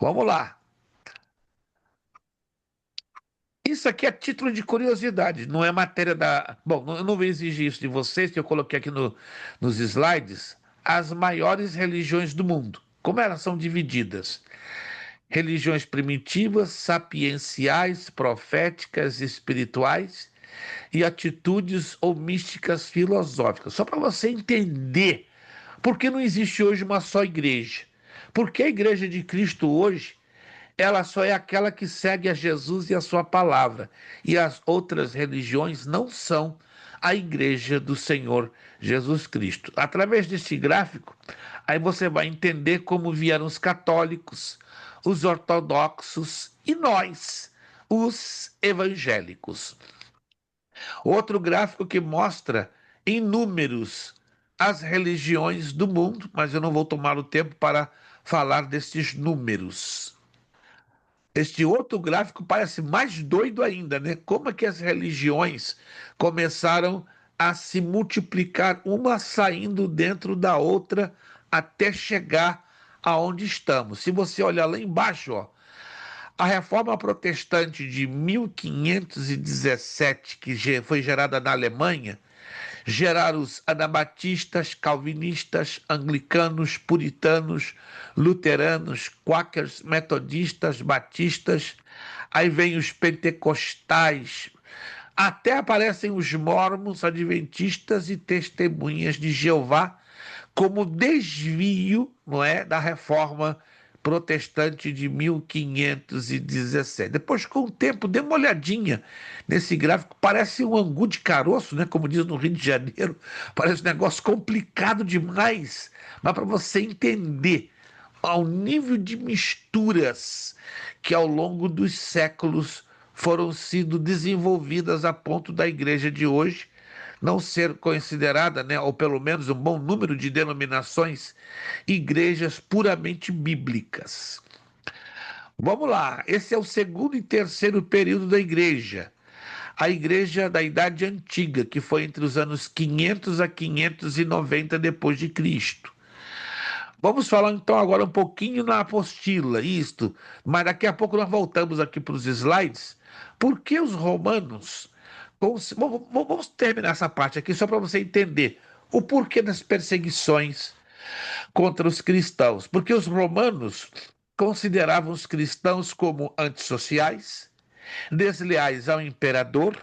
Vamos lá. Isso aqui é título de curiosidade, não é matéria da. Bom, eu não vou exigir isso de vocês, que eu coloquei aqui nos slides, as maiores religiões do mundo. Como elas são divididas? Religiões primitivas, sapienciais, proféticas, espirituais e atitudes ou místicas filosóficas. Só para você entender por que não existe hoje uma só igreja. Porque a igreja de Cristo hoje, ela só é aquela que segue a Jesus e a sua palavra. E as outras religiões não são a igreja do Senhor Jesus Cristo. Através deste gráfico, aí você vai entender como vieram os católicos, os ortodoxos e nós, os evangélicos. Outro gráfico que mostra em números as religiões do mundo, mas eu não vou tomar o tempo para falar destes números. Este outro gráfico parece mais doido ainda, né? Como é que as religiões começaram a se multiplicar, uma saindo dentro da outra, até chegar aonde estamos. Se você olhar lá embaixo, ó, a Reforma Protestante de 1517, que foi gerada na Alemanha, geraram os anabatistas, calvinistas, anglicanos, puritanos, luteranos, quakers, metodistas, batistas. Aí vem os pentecostais, até aparecem os mormons, adventistas e testemunhas de Jeová como desvio, não é, da reforma protestante de 1517. Depois, com o tempo, dê uma olhadinha nesse gráfico, parece um angu de caroço, né, como diz no Rio de Janeiro, parece um negócio complicado demais, mas para você entender ao nível de misturas que ao longo dos séculos foram sendo desenvolvidas a ponto da igreja de hoje não ser considerada, né, ou pelo menos um bom número de denominações, igrejas puramente bíblicas. Vamos lá, esse é o segundo e terceiro período da igreja. A igreja da Idade Antiga, que foi entre os anos 500 a 590 depois de Cristo. Vamos falar então agora um pouquinho na apostila, isto, mas daqui a pouco nós voltamos aqui para os slides. Por que os romanos. Vamos terminar essa parte aqui só para você entender o porquê das perseguições contra os cristãos. Porque os romanos consideravam os cristãos como antissociais, desleais ao imperador,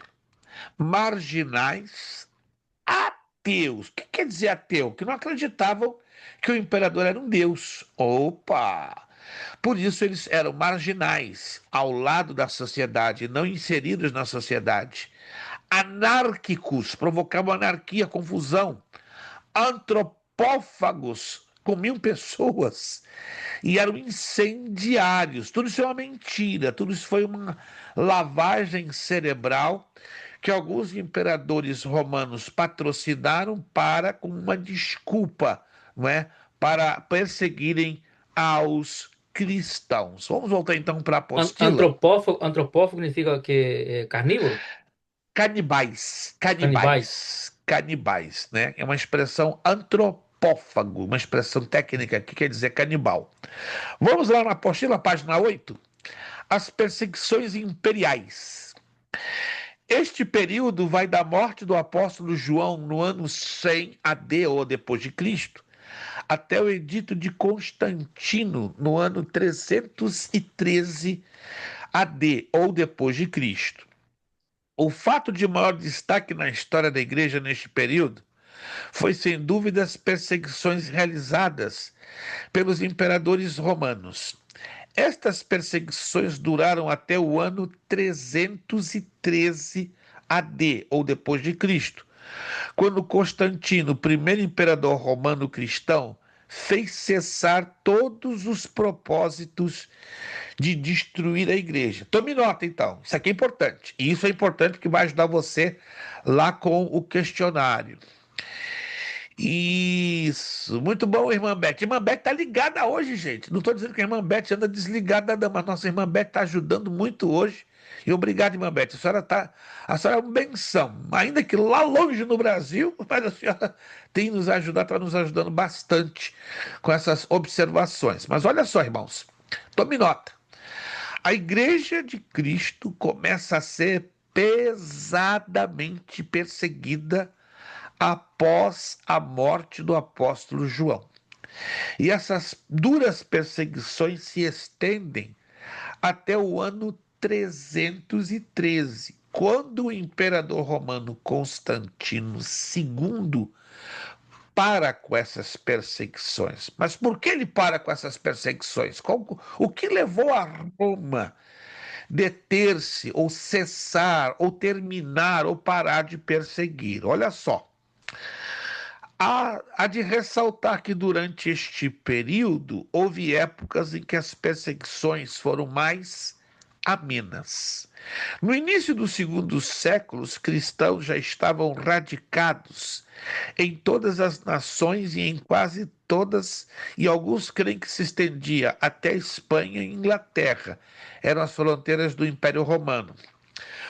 marginais, ateus. O que quer dizer ateu? Que não acreditavam que o imperador era um deus. Opa! Por isso eles eram marginais, ao lado da sociedade, não inseridos na sociedade. Anárquicos, provocavam anarquia, confusão. Antropófagos, comiam pessoas e eram incendiários. Tudo isso é uma mentira, tudo isso foi uma lavagem cerebral que alguns imperadores romanos patrocinaram para, com uma desculpa, não é? Para perseguirem aos cristãos. Vamos voltar então para a apostila. Antropófago significa que é carnívoro? Canibais, Canibais. canibais, canibais, né? É uma expressão antropófago, uma expressão técnica que quer dizer canibal. Vamos lá na apostila, página 8. As perseguições imperiais. Este período vai da morte do apóstolo João no ano 100 AD ou depois de Cristo, até o edito de Constantino no ano 313 AD ou depois de Cristo. O fato de maior destaque na história da igreja neste período foi, sem dúvida, as perseguições realizadas pelos imperadores romanos. Estas perseguições duraram até o ano 313 AD, ou depois de Cristo, quando Constantino, o primeiro imperador romano cristão, fez cessar todos os propósitos de destruir a igreja. Tome nota, então. Isso aqui é importante. E isso é importante porque vai ajudar você lá com o questionário. Isso. Muito bom, irmã Beth. Irmã Beth tá ligada hoje, gente. Não estou dizendo que a irmã Beth anda desligada, não, mas nossa irmã Beth está ajudando muito hoje. E obrigado, irmã Beth. A senhora é uma benção. Ainda que lá longe no Brasil, mas a senhora tem nos ajudado, está nos ajudando bastante com essas observações. Mas olha só, irmãos. Tome nota. a Igreja de Cristo começa a ser pesadamente perseguida após a morte do apóstolo João. E essas duras perseguições se estendem até o ano 313, quando o imperador romano Constantino II para com essas perseguições. Mas por que ele para com essas perseguições? O que levou a Roma deter-se, ou cessar, ou terminar, ou parar de perseguir? Olha só. Há de ressaltar que durante este período houve épocas em que as perseguições foram mais amenas. No início do segundo século, os cristãos já estavam radicados em todas as nações e em quase todas, e alguns creem que se estendia até Espanha e Inglaterra. Eram as fronteiras do Império Romano.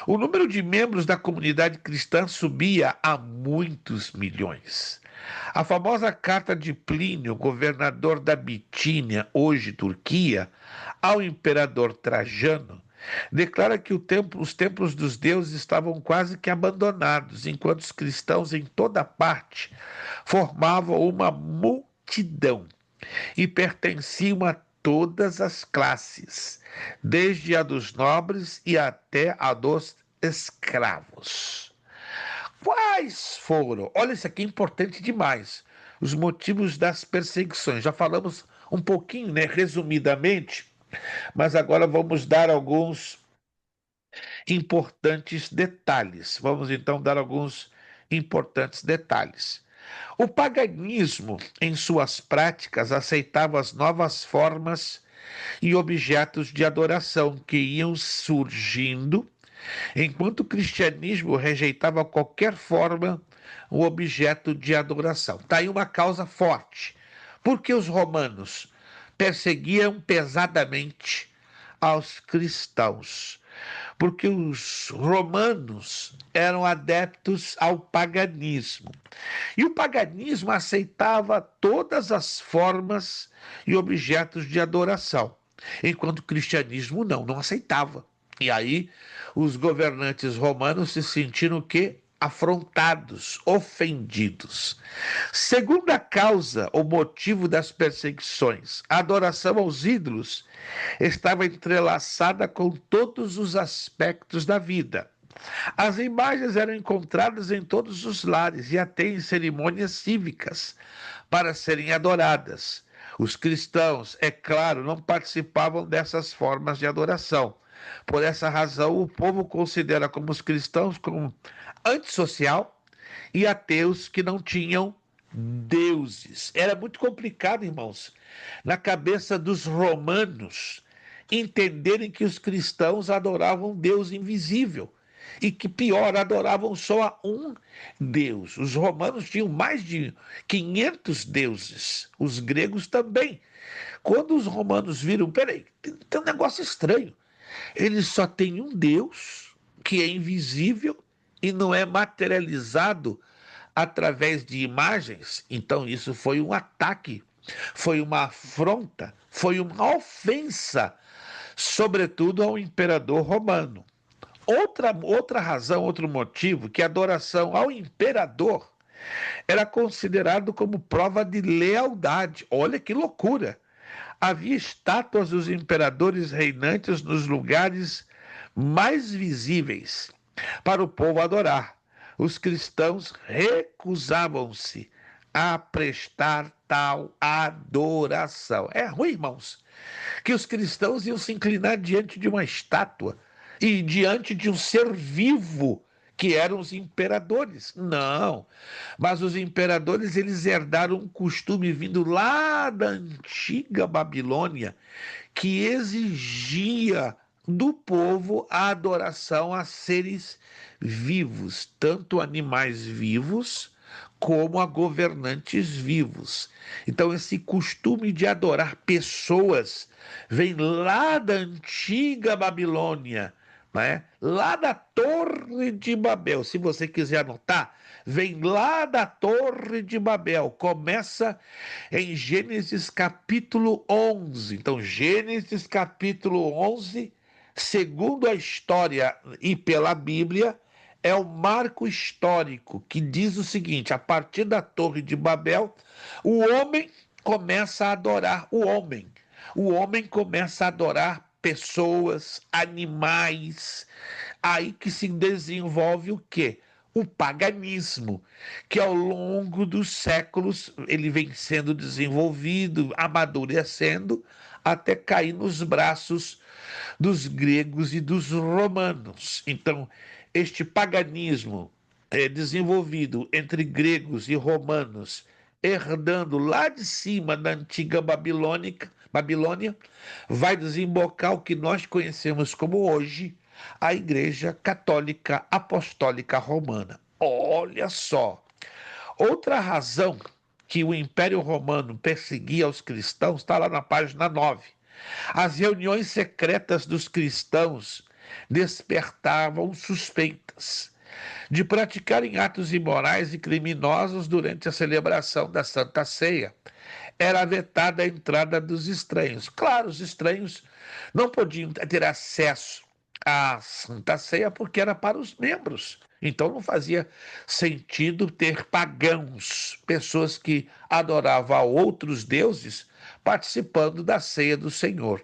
O número de membros da comunidade cristã subia a muitos milhões. A famosa carta de Plínio, governador da Bitínia, hoje Turquia, ao imperador Trajano, declara que os templos dos deuses estavam quase que abandonados, enquanto os cristãos em toda parte formavam uma multidão e pertenciam a todas as classes, desde a dos nobres e até a dos escravos. Quais foram? Olha, isso aqui é importante demais. Os motivos das perseguições. Já falamos um pouquinho, né, resumidamente, mas agora vamos dar alguns importantes detalhes. Vamos então dar alguns importantes detalhes. O paganismo, em suas práticas, aceitava as novas formas e objetos de adoração que iam surgindo, enquanto o cristianismo rejeitava qualquer forma ou objeto de adoração. Está aí uma causa forte. Porque os romanos perseguiam pesadamente aos cristãos? Porque os romanos eram adeptos ao paganismo. E o paganismo aceitava todas as formas e objetos de adoração, enquanto o cristianismo não aceitava. E aí os governantes romanos se sentiram o quê? Afrontados, ofendidos. Segunda causa ou motivo das perseguições, a adoração aos ídolos estava entrelaçada com todos os aspectos da vida. As imagens eram encontradas em todos os lares e até em cerimônias cívicas para serem adoradas. Os cristãos, é claro, não participavam dessas formas de adoração. Por essa razão, o povo considera como os cristãos como antissocial e ateus que não tinham deuses. Era muito complicado, irmãos, na cabeça dos romanos entenderem que os cristãos adoravam um Deus invisível e que, pior, adoravam só a um Deus. Os romanos tinham mais de 500 deuses, os gregos também. Quando os romanos viram, peraí, tem um negócio estranho, eles só têm um Deus que é invisível e não é materializado através de imagens. Então isso foi um ataque, foi uma afronta, foi uma ofensa, sobretudo ao imperador romano. Outra razão, outro motivo, que a adoração ao imperador era considerado como prova de lealdade. Olha que loucura! Havia estátuas dos imperadores reinantes nos lugares mais visíveis para o povo adorar. Os cristãos recusavam-se a prestar tal adoração. É ruim, irmãos, que os cristãos iam se inclinar diante de uma estátua e diante de um ser vivo que eram os imperadores. Não, mas os imperadores, eles herdaram um costume vindo lá da antiga Babilônia que exigia do povo a adoração a seres vivos, tanto animais vivos como a governantes vivos. Então esse costume de adorar pessoas vem lá da antiga Babilônia, né? Lá da Torre de Babel. Se você quiser anotar, vem lá da Torre de Babel. Começa em Gênesis capítulo 11. Então, Gênesis capítulo 11 segundo a história e pela Bíblia, é o marco histórico que diz o seguinte: a partir da Torre de Babel, o homem começa a adorar o homem. O homem começa a adorar pessoas, animais. Aí que se desenvolve o quê? O paganismo, que ao longo dos séculos ele vem sendo desenvolvido, amadurecendo, até cair nos braços dos gregos e dos romanos. Então, este paganismo desenvolvido entre gregos e romanos, herdando lá de cima da antiga Babilônia, vai desembocar o que nós conhecemos como hoje a Igreja Católica Apostólica Romana. Olha só, outra razão que o Império Romano perseguia os cristãos está lá na página 9. As reuniões secretas dos cristãos despertavam suspeitas de praticarem atos imorais e criminosos durante a celebração da Santa Ceia. Era vetada a entrada dos estranhos. Claro, os estranhos não podiam ter acesso à Santa Ceia porque era para os membros. Então não fazia sentido ter pagãos, pessoas que adoravam a outros deuses, participando da ceia do Senhor.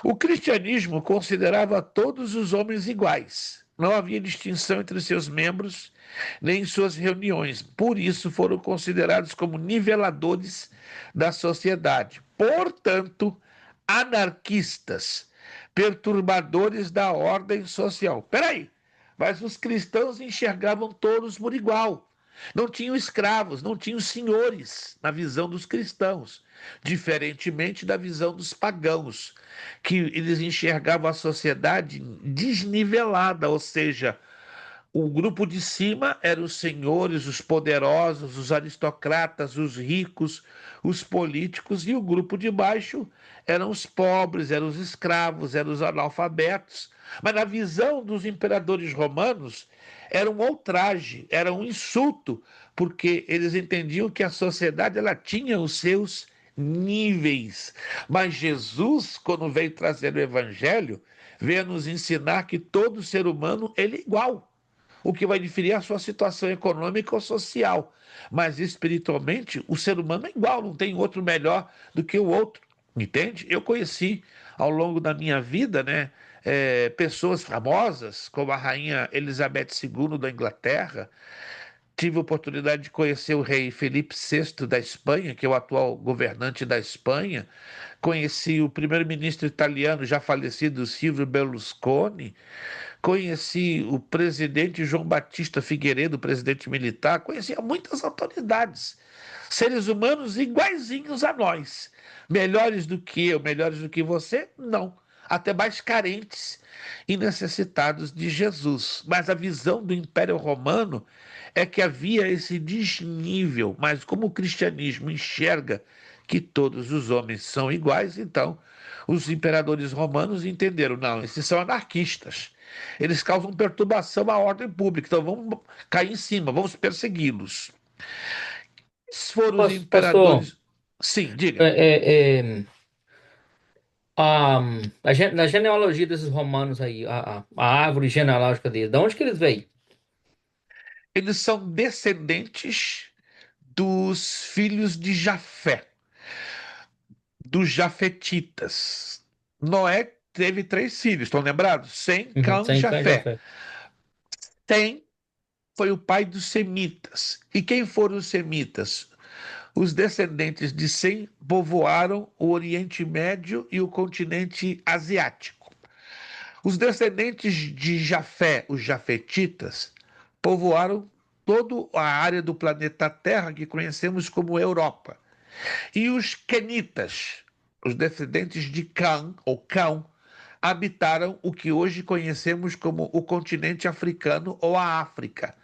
O cristianismo considerava todos os homens iguais. Não havia distinção entre seus membros, nem em suas reuniões. Por isso foram considerados como niveladores da sociedade. Portanto, anarquistas, perturbadores da ordem social. Peraí, mas os cristãos enxergavam todos por igual. Não tinham escravos, não tinham senhores na visão dos cristãos, diferentemente da visão dos pagãos, que eles enxergavam a sociedade desnivelada, ou seja, o grupo de cima eram os senhores, os poderosos, os aristocratas, os ricos, os políticos, e o grupo de baixo eram os pobres, eram os escravos, eram os analfabetos. Mas na visão dos imperadores romanos, era um ultraje, era um insulto, porque eles entendiam que a sociedade ela tinha os seus níveis. Mas Jesus, quando veio trazer o evangelho, veio nos ensinar que todo ser humano ele é igual. O que vai diferir é a sua situação econômica ou social. Mas espiritualmente, o ser humano é igual, não tem outro melhor do que o outro. Entende? Eu conheci ao longo da minha vida, né, pessoas famosas, como a rainha Elizabeth II da Inglaterra. Tive a oportunidade de conhecer o rei Felipe VI da Espanha, que é o atual governante da Espanha. Conheci o primeiro-ministro italiano já falecido, Silvio Berlusconi. Conheci o presidente João Batista Figueiredo, presidente militar. Conhecia muitas autoridades, seres humanos iguaizinhos a nós. Melhores do que eu, melhores do que você? Não. Até mais carentes e necessitados de Jesus. Mas a visão do Império Romano é que havia esse desnível. Mas como o cristianismo enxerga que todos os homens são iguais, então os imperadores romanos entenderam: não, esses são anarquistas. Eles causam perturbação à ordem pública, então vamos cair em cima, vamos persegui-los. Esses foram os Pastor, imperadores. Sim, diga. é, é, é, na genealogia desses romanos aí, a árvore genealógica deles, de onde que eles veem? Eles são descendentes dos filhos de Jafé, dos jafetitas. Noé teve 3 filhos, estão lembrados? Sem, Uhum, Cã, sem cães de Jafé. fé. Tem foi o pai dos semitas. E quem foram os semitas? Os descendentes de Sem povoaram o Oriente Médio e o continente asiático. Os descendentes de Jafé, os jafetitas, povoaram toda a área do planeta Terra que conhecemos como Europa. E os quenitas, os descendentes de Cã, ou Cão, habitaram o que hoje conhecemos como o continente africano ou a África.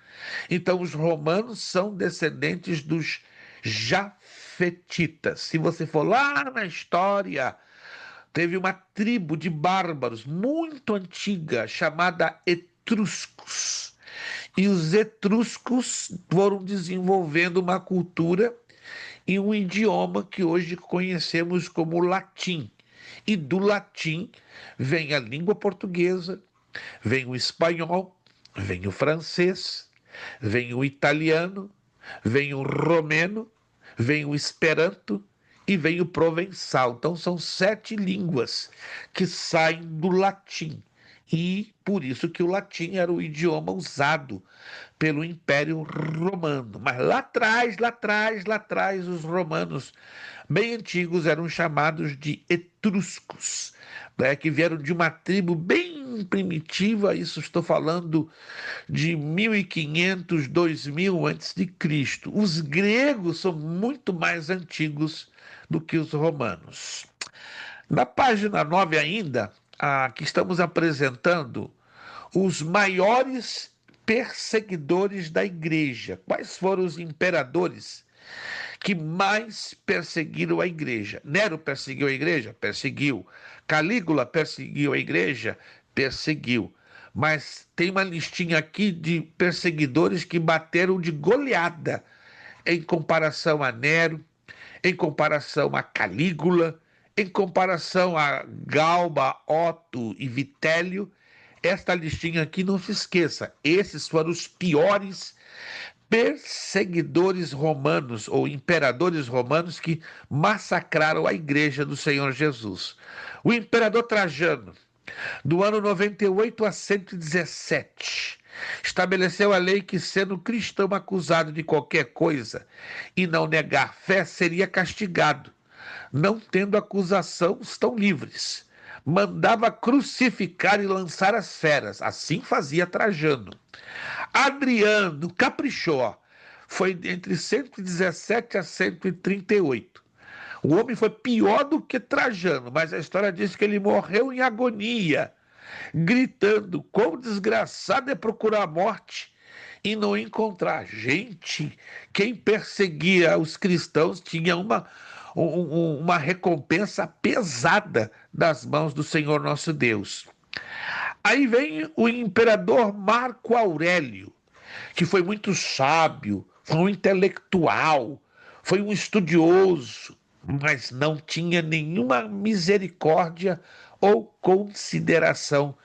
Então, os romanos são descendentes dos jafetitas. Se você for lá na história, teve uma tribo de bárbaros muito antiga chamada etruscos. E os etruscos foram desenvolvendo uma cultura e um idioma que hoje conhecemos como latim. e do latim vem a língua portuguesa, vem o espanhol, vem o francês, vem o italiano, vem o romeno, vem o esperanto e vem o provençal. Então são 7 línguas que saem do latim. E por isso que o latim era o idioma usado pelo Império Romano. Mas lá atrás, os romanos bem antigos eram chamados de etruscos, né, que vieram de uma tribo bem primitiva. Isso estou falando de 1500, 2000 antes de Cristo. Os gregos são muito mais antigos do que os romanos. Na página 9 ainda, aqui estamos apresentando os maiores perseguidores da igreja. Quais foram os imperadores que mais perseguiram a igreja? Nero perseguiu a igreja? Perseguiu. Calígula perseguiu a igreja? Perseguiu. Mas tem uma listinha aqui de perseguidores que bateram de goleada em comparação a Nero, em comparação a Calígula, em comparação a Galba, Otto e Vitélio. Esta listinha aqui, não se esqueça, esses foram os piores perseguidores romanos ou imperadores romanos que massacraram a igreja do Senhor Jesus. O imperador Trajano, do ano 98 a 117, estabeleceu a lei que, sendo cristão acusado de qualquer coisa e não negar fé, seria castigado. Não tendo acusação, estão livres. Mandava crucificar e lançar as feras. Assim fazia Trajano. Adriano caprichou. Foi entre 117 a 138. O homem foi pior do que Trajano, mas a história diz que ele morreu em agonia, gritando: quão desgraçado é procurar a morte e não encontrar. Gente, quem perseguia os cristãos tinha uma recompensa pesada das mãos do Senhor nosso Deus. Aí vem o imperador Marco Aurélio, que foi muito sábio, foi um intelectual, foi um estudioso, mas não tinha nenhuma misericórdia ou consideração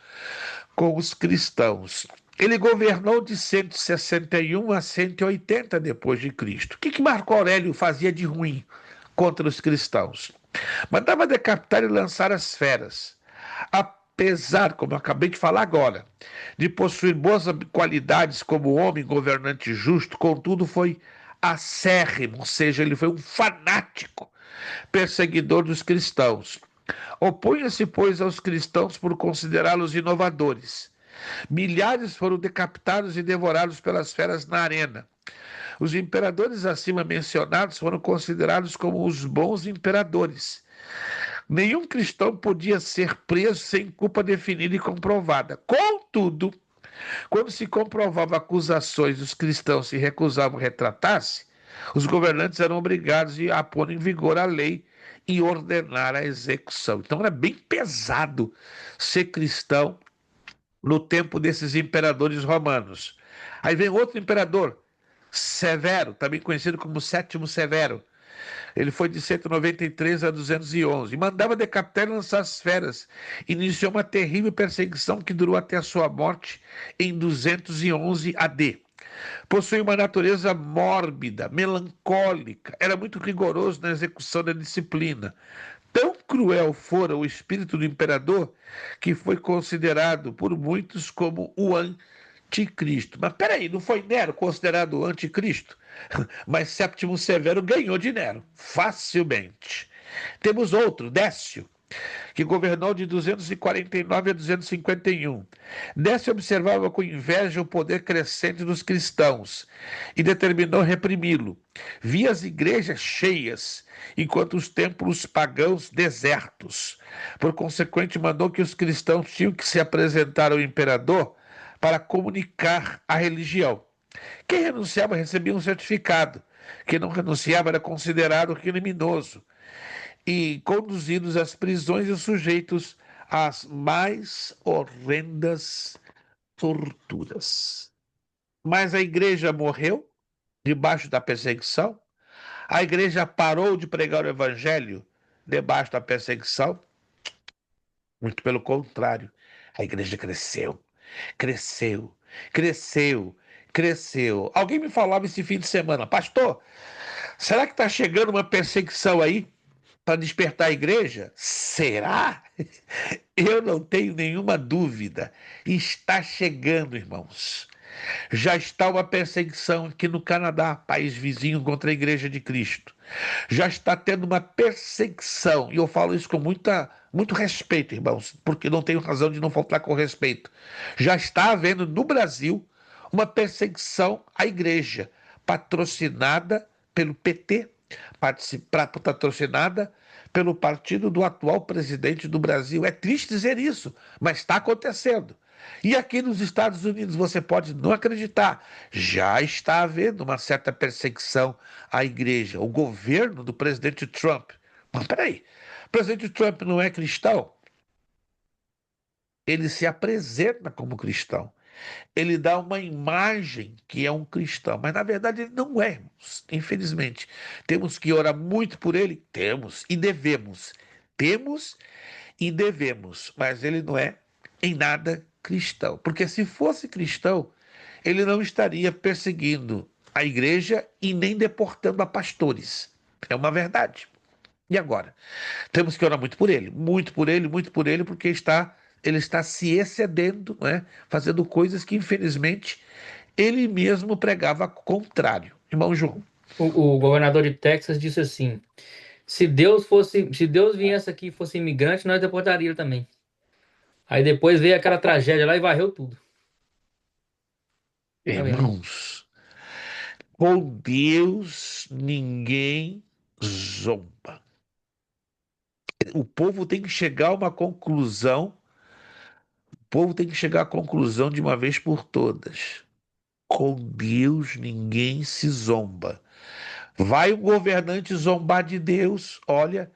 com os cristãos. Ele governou de 161 a 180 depois de Cristo. O que Marco Aurélio fazia de ruim contra os cristãos? Mandava decapitar e lançar as feras. Apesar, como eu acabei de falar agora, de possuir boas qualidades como homem, governante justo, contudo foi acérrimo, ou seja, ele foi um fanático perseguidor dos cristãos. Opunha-se, pois, aos cristãos por considerá-los inovadores. Milhares foram decapitados e devorados pelas feras na arena. Os imperadores acima mencionados foram considerados como os bons imperadores. Nenhum cristão podia ser preso sem culpa definida e comprovada. Contudo, quando se comprovava acusações, os cristãos se recusavam a retratar-se, os governantes eram obrigados a pôr em vigor a lei e ordenar a execução. Então era bem pesado ser cristão no tempo desses imperadores romanos. Aí vem outro imperador, Severo, também conhecido como Sétimo Severo. Ele foi de 193 a 211. Mandava decapitar e lançar as feras. Iniciou uma terrível perseguição que durou até a sua morte em 211 AD. Possuía uma natureza mórbida, melancólica. Era muito rigoroso na execução da disciplina. Tão cruel fora o espírito do imperador que foi considerado por muitos como o anticristo. Mas peraí, não foi Nero considerado o anticristo? Mas Séptimo Severo ganhou de Nero, facilmente. Temos outro, Décio, que governou de 249 a 251. Décio observava com inveja o poder crescente dos cristãos e determinou reprimi-lo. Via as igrejas cheias, enquanto os templos pagãos desertos. Por consequente, mandou que os cristãos tinham que se apresentar ao imperador para comunicar a religião. Quem renunciava recebia um certificado. Quem não renunciava era considerado criminoso e conduzidos às prisões e sujeitos às mais horrendas torturas. Mas a igreja morreu debaixo da perseguição, a igreja parou de pregar o evangelho debaixo da perseguição. Muito pelo contrário. A igreja cresceu, cresceu, cresceu, cresceu. Alguém me falava esse fim de semana, pastor, será que está chegando uma perseguição aí para despertar a igreja? Será? Eu não tenho nenhuma dúvida. Está chegando, irmãos. Já está uma perseguição aqui no Canadá, país vizinho, contra a Igreja de Cristo. Já está tendo uma perseguição, e eu falo isso com muito respeito, irmãos, porque não tenho razão de não faltar com respeito. Já está havendo no Brasil uma perseguição à igreja, patrocinada pelo PT, patrocinada pelo partido do atual presidente do Brasil. É triste dizer isso, mas está acontecendo. E aqui nos Estados Unidos, você pode não acreditar, já está havendo uma certa perseguição à igreja. O governo do presidente Trump. Mas peraí, o presidente Trump não é cristão? Ele se apresenta como cristão. Ele dá uma imagem que é um cristão, mas na verdade ele não é, irmãos. Infelizmente. Temos que orar muito por ele? Temos e devemos. Temos e devemos, mas ele não é em nada cristão. Porque se fosse cristão, ele não estaria perseguindo a igreja e nem deportando a pastores. É uma verdade. E agora? Temos que orar muito por ele, muito por ele, muito por ele, porque ele está se excedendo, né? Fazendo coisas que, infelizmente, ele mesmo pregava contrário. Irmão João. O governador de Texas disse assim: se Deus viesse aqui e fosse imigrante, nós deportaria ele também. Aí depois veio aquela tragédia lá e varreu tudo. Tá vendo? Irmãos, com Deus ninguém zomba. O povo tem que chegar a uma conclusão, o povo tem que chegar à conclusão de uma vez por todas. Com Deus ninguém se zomba. Vai um governante zombar de Deus, olha,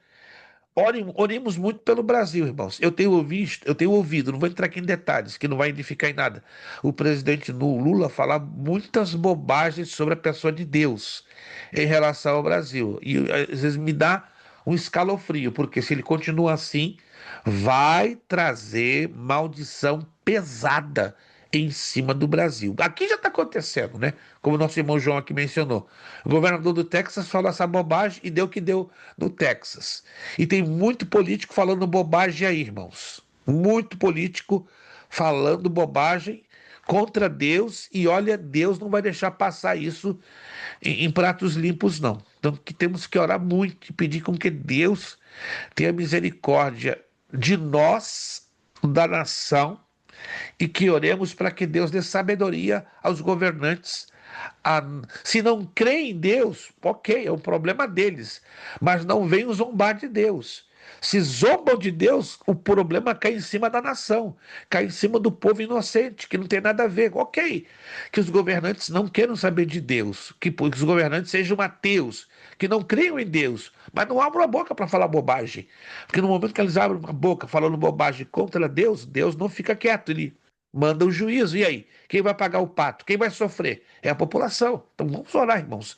oremos muito pelo Brasil, irmãos. Eu tenho ouvido, não vou entrar aqui em detalhes, que não vai edificar em nada. O presidente Lula falar muitas bobagens sobre a pessoa de Deus em relação ao Brasil. E às vezes me dá um escalofrio, porque se ele continua assim, vai trazer maldição pesada em cima do Brasil. Aqui já está acontecendo, né? Como o nosso irmão João aqui mencionou. O governador do Texas falou essa bobagem e deu o que deu no Texas. E tem muito político falando bobagem aí, irmãos. Muito político falando bobagem contra Deus. E olha, Deus não vai deixar passar isso em pratos limpos, não. Então, que temos que orar muito e pedir com que Deus tenha misericórdia de nós, da nação, e que oremos para que Deus dê sabedoria aos governantes. A- Se não creem em Deus, ok, é um problema deles, mas não venham zombar de Deus. Se zombam de Deus, o problema cai em cima da nação, cai em cima do povo inocente, que não tem nada a ver. Ok, que os governantes não queiram saber de Deus, que os governantes sejam ateus, que não creiam em Deus, mas não abram a boca para falar bobagem. Porque no momento que eles abrem a boca falando bobagem contra Deus, Deus não fica quieto, ele manda o juízo. E aí? Quem vai pagar o pato? Quem vai sofrer? É a população. Então vamos orar, irmãos,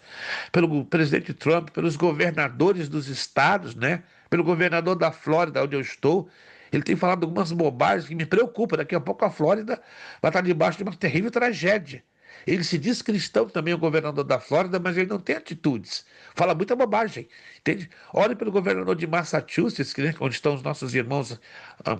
pelo presidente Trump, pelos governadores dos estados, né? Pelo governador da Flórida, onde eu estou. Ele tem falado algumas bobagens que me preocupam. Daqui a pouco a Flórida vai estar debaixo de uma terrível tragédia. Ele se diz cristão também, o governador da Flórida, mas ele não tem atitudes. Fala muita bobagem, entende? Olhe pelo governador de Massachusetts, né, onde estão os nossos irmãos,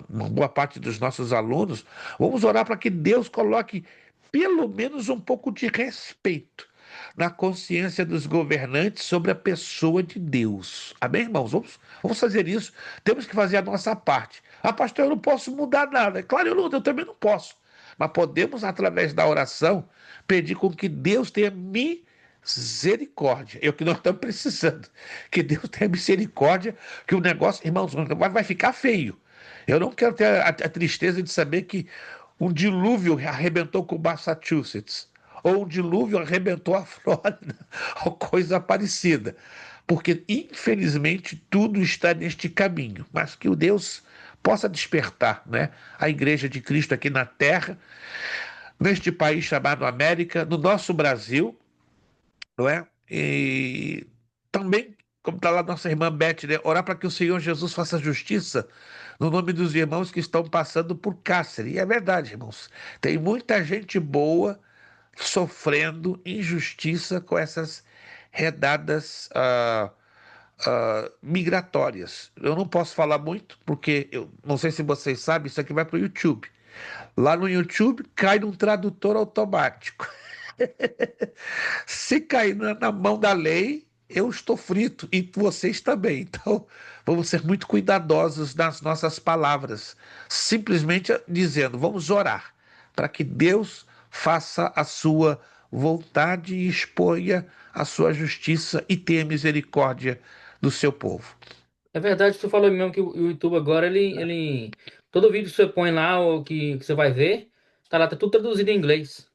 uma boa parte dos nossos alunos. Vamos orar para que Deus coloque pelo menos um pouco de respeito na consciência dos governantes sobre a pessoa de Deus. Amém, irmãos? Vamos fazer isso. Temos que fazer a nossa parte. Ah, pastor, eu não posso mudar nada. É claro, eu também não posso. Mas podemos, através da oração, pedir com que Deus tenha misericórdia. É o que nós estamos precisando. Que Deus tenha misericórdia, que o negócio, irmãos, vai ficar feio. Eu não quero ter a tristeza de saber que um dilúvio arrebentou com Massachusetts, ou um dilúvio arrebentou a Flórida, ou coisa parecida. Porque, infelizmente, tudo está neste caminho. Mas que o Deus possa despertar, né, a Igreja de Cristo aqui na Terra, neste país chamado América, no nosso Brasil, não é? E também, como está lá a nossa irmã Beth, né? Orar para que o Senhor Jesus faça justiça no nome dos irmãos que estão passando por cárcere. E é verdade, irmãos. Tem muita gente boa sofrendo injustiça com essas redadas migratórias. Eu não posso falar muito, porque eu não sei se vocês sabem, isso aqui vai para o YouTube. Lá no YouTube cai num tradutor automático. Se cair na mão da lei, eu estou frito e vocês também. Então, vamos ser muito cuidadosos nas nossas palavras. Simplesmente dizendo, vamos orar para que Deus faça a sua vontade e exponha a sua justiça e tenha misericórdia do seu povo. É verdade, tu falou mesmo que o YouTube agora, todo vídeo que você põe lá, ou que você vai ver, tá lá, tá tudo traduzido em inglês.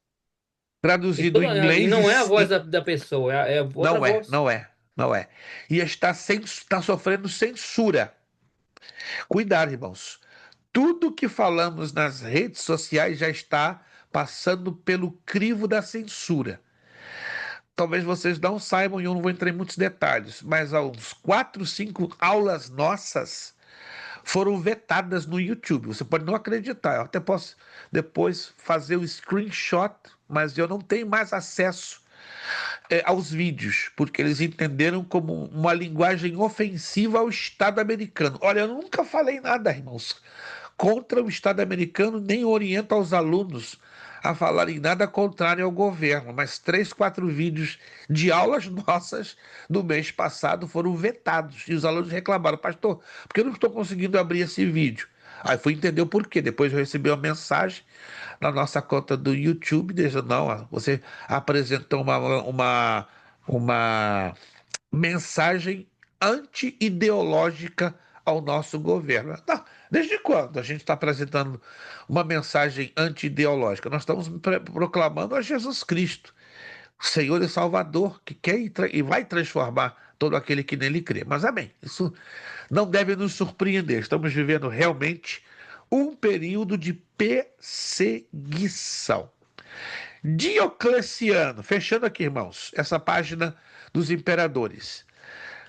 Traduzido em E inglês não é a voz e da pessoa, é outra não é, voz. não é, não é. E está sofrendo censura. Cuidado, irmãos. Tudo que falamos nas redes sociais já está passando pelo crivo da censura. Talvez vocês não saibam e eu não vou entrar em muitos detalhes, mas há uns 4, 5 aulas nossas foram vetadas no YouTube. Você pode não acreditar, eu até posso depois fazer o screenshot, mas eu não tenho mais acesso aos vídeos, porque eles entenderam como uma linguagem ofensiva ao Estado americano. Olha, eu nunca falei nada, irmãos, contra o Estado americano, nem oriento aos alunos a falarem nada contrário ao governo, mas 3, 4 vídeos de aulas nossas do mês passado foram vetados, e os alunos reclamaram, pastor, por que eu não estou conseguindo abrir esse vídeo? Aí fui entender o porquê, depois eu recebi uma mensagem na nossa conta do YouTube, dizendo, não, você apresentou uma mensagem anti-ideológica ao nosso governo. Não, desde quando a gente está apresentando uma mensagem anti-ideológica? Nós estamos proclamando a Jesus Cristo, Senhor e Salvador, que quer e vai transformar todo aquele que nele crê. Mas amém, isso não deve nos surpreender. Estamos vivendo realmente um período de perseguição. Diocleciano, fechando aqui, irmãos, essa página dos imperadores.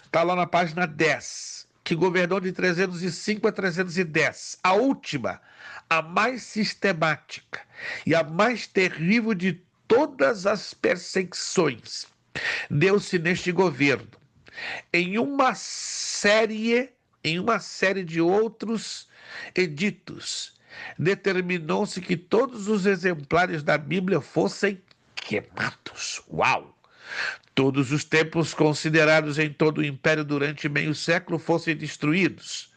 Está lá na página 10, que governou de 305 a 310. A última, a mais sistemática e a mais terrível de todas as perseguições, deu-se neste governo. Em uma série de outros editos, determinou-se que todos os exemplares da Bíblia fossem queimados. Uau! Todos os templos considerados em todo o império durante meio século fossem destruídos.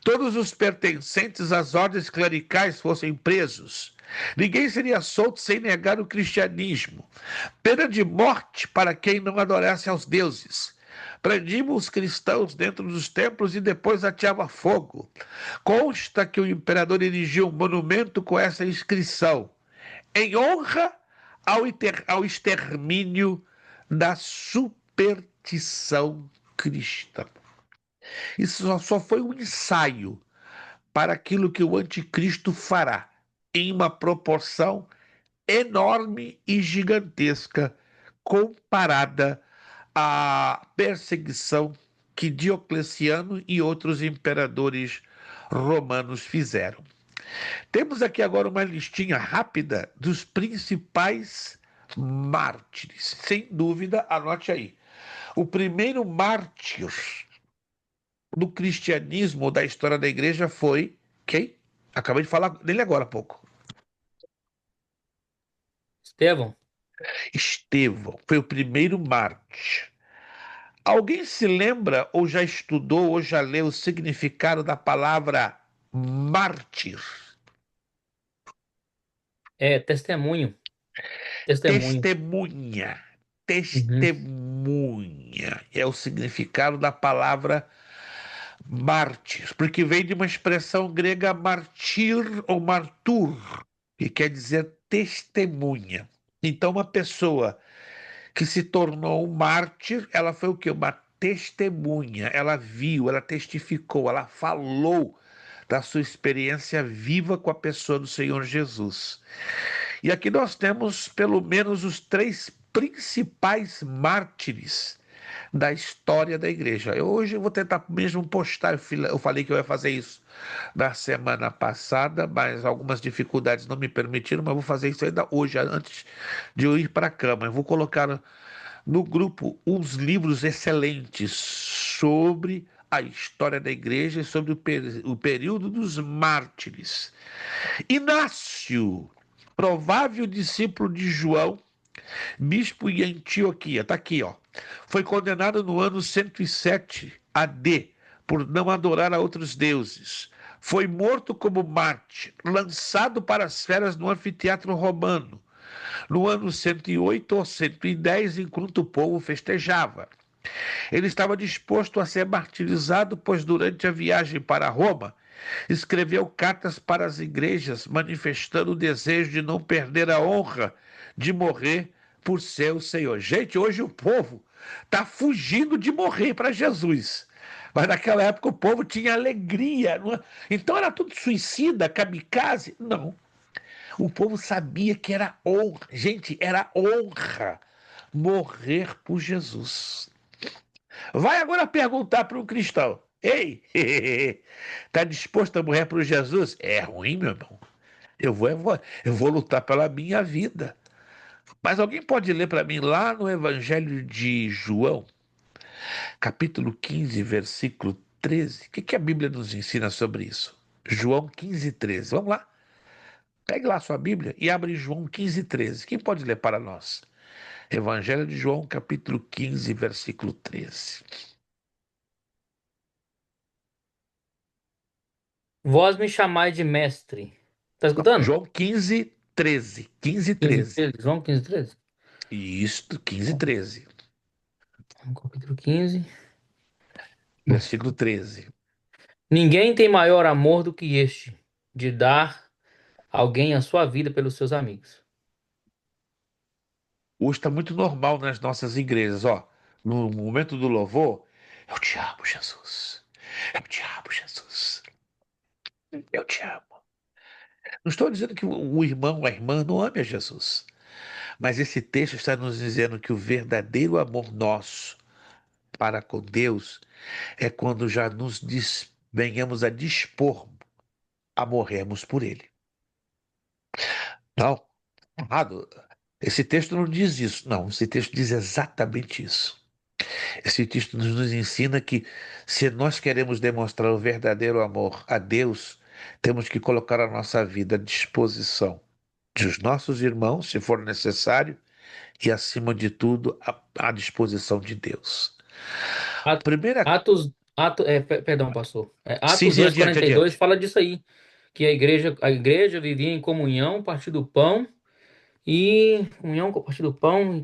Todos os pertencentes às ordens clericais fossem presos. Ninguém seria solto sem negar o cristianismo. Pena de morte para quem não adorasse aos deuses. Prendimos os cristãos dentro dos templos e depois ateava fogo. Consta que o imperador erigiu um monumento com essa inscrição: em honra ao extermínio da superstição cristã. Isso só foi um ensaio para aquilo que o anticristo fará, em uma proporção enorme e gigantesca comparada à perseguição que Diocleciano e outros imperadores romanos fizeram. Temos aqui agora uma listinha rápida dos principais mártires. Sem dúvida, anote aí. O primeiro mártir do cristianismo, da história da igreja, foi quem? Acabei de falar dele agora há pouco. Estevão, Estevão foi o primeiro mártir. Alguém se lembra ou já estudou ou já leu o significado da palavra mártir? testemunho. Testemunho. Testemunha. Uhum. Testemunha é o significado da palavra mártir, porque vem de uma expressão grega martir ou martur, que quer dizer testemunha. Então, uma pessoa que se tornou um mártir, ela foi o quê? Uma testemunha. Ela viu, ela testificou, ela falou da sua experiência viva com a pessoa do Senhor Jesus. E aqui nós temos pelo menos os 3 principais mártires da história da igreja. Hoje eu vou tentar mesmo postar, eu falei que eu ia fazer isso na semana passada, mas algumas dificuldades não me permitiram, mas vou fazer isso ainda hoje, antes de eu ir para a cama. Eu vou colocar no grupo uns livros excelentes sobre a história da igreja e sobre o período dos mártires. Inácio, provável discípulo de João, bispo em Antioquia, está aqui, ó. Foi condenado no ano 107 AD por não adorar a outros deuses. Foi morto como mártir, lançado para as feras no anfiteatro romano, no ano 108 ou 110, enquanto o povo festejava. Ele estava disposto a ser martirizado, pois durante a viagem para Roma, escreveu cartas para as igrejas, manifestando o desejo de não perder a honra de morrer por seu Senhor. Gente, hoje o povo está fugindo de morrer para Jesus. Mas naquela época o povo tinha alegria. Então era tudo suicida, kamikaze? Não. O povo sabia que era honra. Gente, era honra morrer por Jesus. Vai agora perguntar para um cristão: ei, está disposto a morrer por Jesus? É ruim, meu irmão. Eu vou lutar pela minha vida. Mas alguém pode ler para mim lá no Evangelho de João, capítulo 15, versículo 13? O que a Bíblia nos ensina sobre isso? João 15, 13. Vamos lá. Pegue lá a sua Bíblia e abre João 15, 13. Quem pode ler para nós? Evangelho de João, capítulo 15, versículo 13. Vós me chamais de mestre. Tá Não, escutando? João 15, 13. 15, 15, 13. 13. João 15, 13. Isto, 15, 13. Capítulo 15. Versículo 13. Ninguém tem maior amor do que este, de dar alguém a sua vida pelos seus amigos. Hoje está muito normal nas nossas igrejas, ó. No momento do louvor, eu te amo, Jesus. Eu te amo, Jesus. Eu te amo. Não estou dizendo que o irmão ou a irmã não ame a Jesus. Mas esse texto está nos dizendo que o verdadeiro amor nosso para com Deus é quando já venhamos a dispor a morrermos por Ele. Não, errado. Esse texto não diz isso. Não, esse texto diz exatamente isso. Esse texto nos ensina que se nós queremos demonstrar o verdadeiro amor a Deus, temos que colocar a nossa vida à disposição dos nossos irmãos, se for necessário, e acima de tudo, à disposição de Deus. At- Primeira. Perdão, pastor. Sim, Atos sim, dois adiante, quarenta e dois adiante. fala disso aí, que a igreja vivia em comunhão, partir do pão e comunhão com partir do pão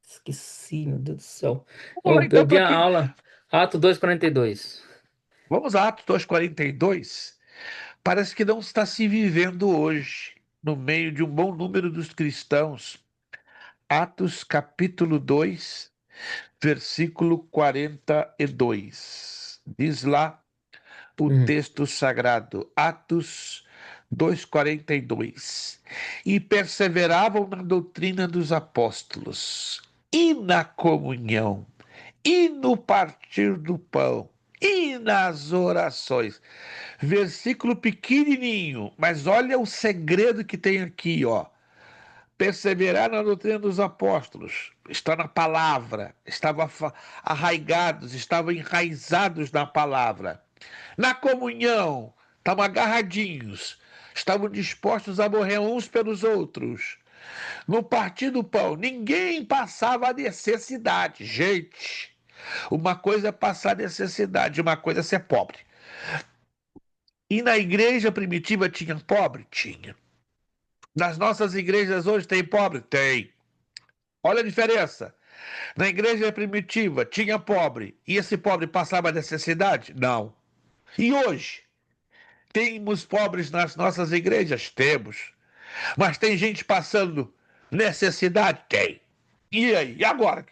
esqueci, meu Deus do céu. Vamos lá Eu então perdi para a que. aula. Atos 2:42. Vamos a Atos 2:42. Parece que não está se vivendo hoje, no meio de um bom número dos cristãos. Atos capítulo 2, versículo 42. Diz lá o Uhum. texto sagrado, Atos 2:42. E perseveravam na doutrina dos apóstolos, e na comunhão, e no partir do pão, e nas orações. Versículo pequenininho, mas olha o segredo que tem aqui, ó. Perseverar na doutrina dos apóstolos, está na palavra, estavam arraigados, estavam enraizados na palavra. Na comunhão, estavam agarradinhos, estavam dispostos a morrer uns pelos outros. No partir do pão, ninguém passava a necessidade. Gente, uma coisa é passar necessidade, uma coisa é ser pobre. E na igreja primitiva tinha pobre? Tinha. Nas nossas igrejas hoje tem pobre? Tem. Olha a diferença. Na igreja primitiva tinha pobre e esse pobre passava necessidade? Não. E hoje? Temos pobres nas nossas igrejas? Temos. Mas tem gente passando necessidade? Tem. E aí? E agora?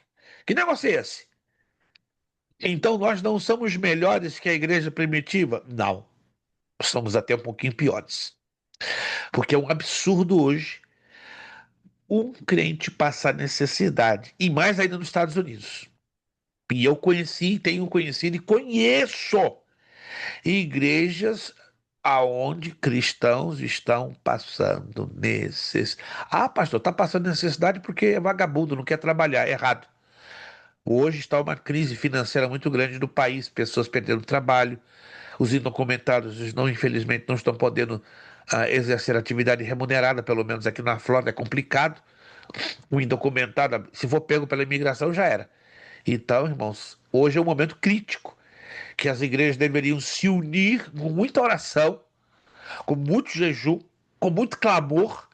Que negócio é esse? Então nós não somos melhores que a igreja primitiva? Não. Somos até um pouquinho piores. Porque é um absurdo hoje um crente passar necessidade. E mais ainda nos Estados Unidos. E eu conheci, tenho conhecido e conheço igrejas aonde cristãos estão passando Ah, pastor, está passando necessidade porque é vagabundo, não quer trabalhar. Errado. Hoje está uma crise financeira muito grande no país, pessoas perdendo trabalho, os indocumentados não, infelizmente, não estão podendo exercer atividade remunerada, pelo menos aqui na Flórida é complicado. O indocumentado, se for pego pela imigração, já era. Então, irmãos, hoje é um momento crítico que as igrejas deveriam se unir com muita oração, com muito jejum, com muito clamor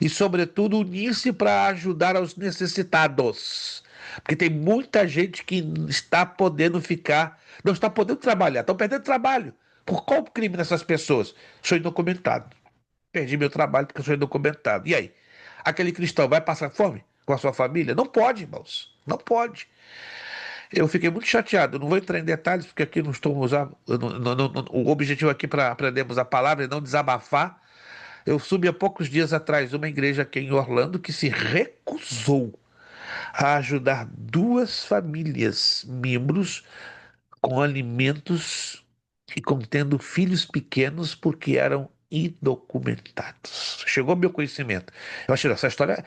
e, sobretudo, unir-se para ajudar aos necessitados. Porque tem muita gente que está podendo ficar, não está podendo trabalhar, estão perdendo trabalho. Por qual crime dessas pessoas? Sou indocumentado. Perdi meu trabalho porque eu sou indocumentado. E aí? Aquele cristão vai passar fome com a sua família? Não pode, irmãos. Não pode. Eu fiquei muito chateado. Não vou entrar em detalhes porque aqui não estou usando. O objetivo aqui para aprendermos a palavra é não desabafar. Eu subi há poucos dias atrás uma igreja aqui em Orlando que se recusou a ajudar duas famílias, membros, com alimentos e contendo filhos pequenos porque eram indocumentados. Chegou ao meu conhecimento. Eu achei, essa história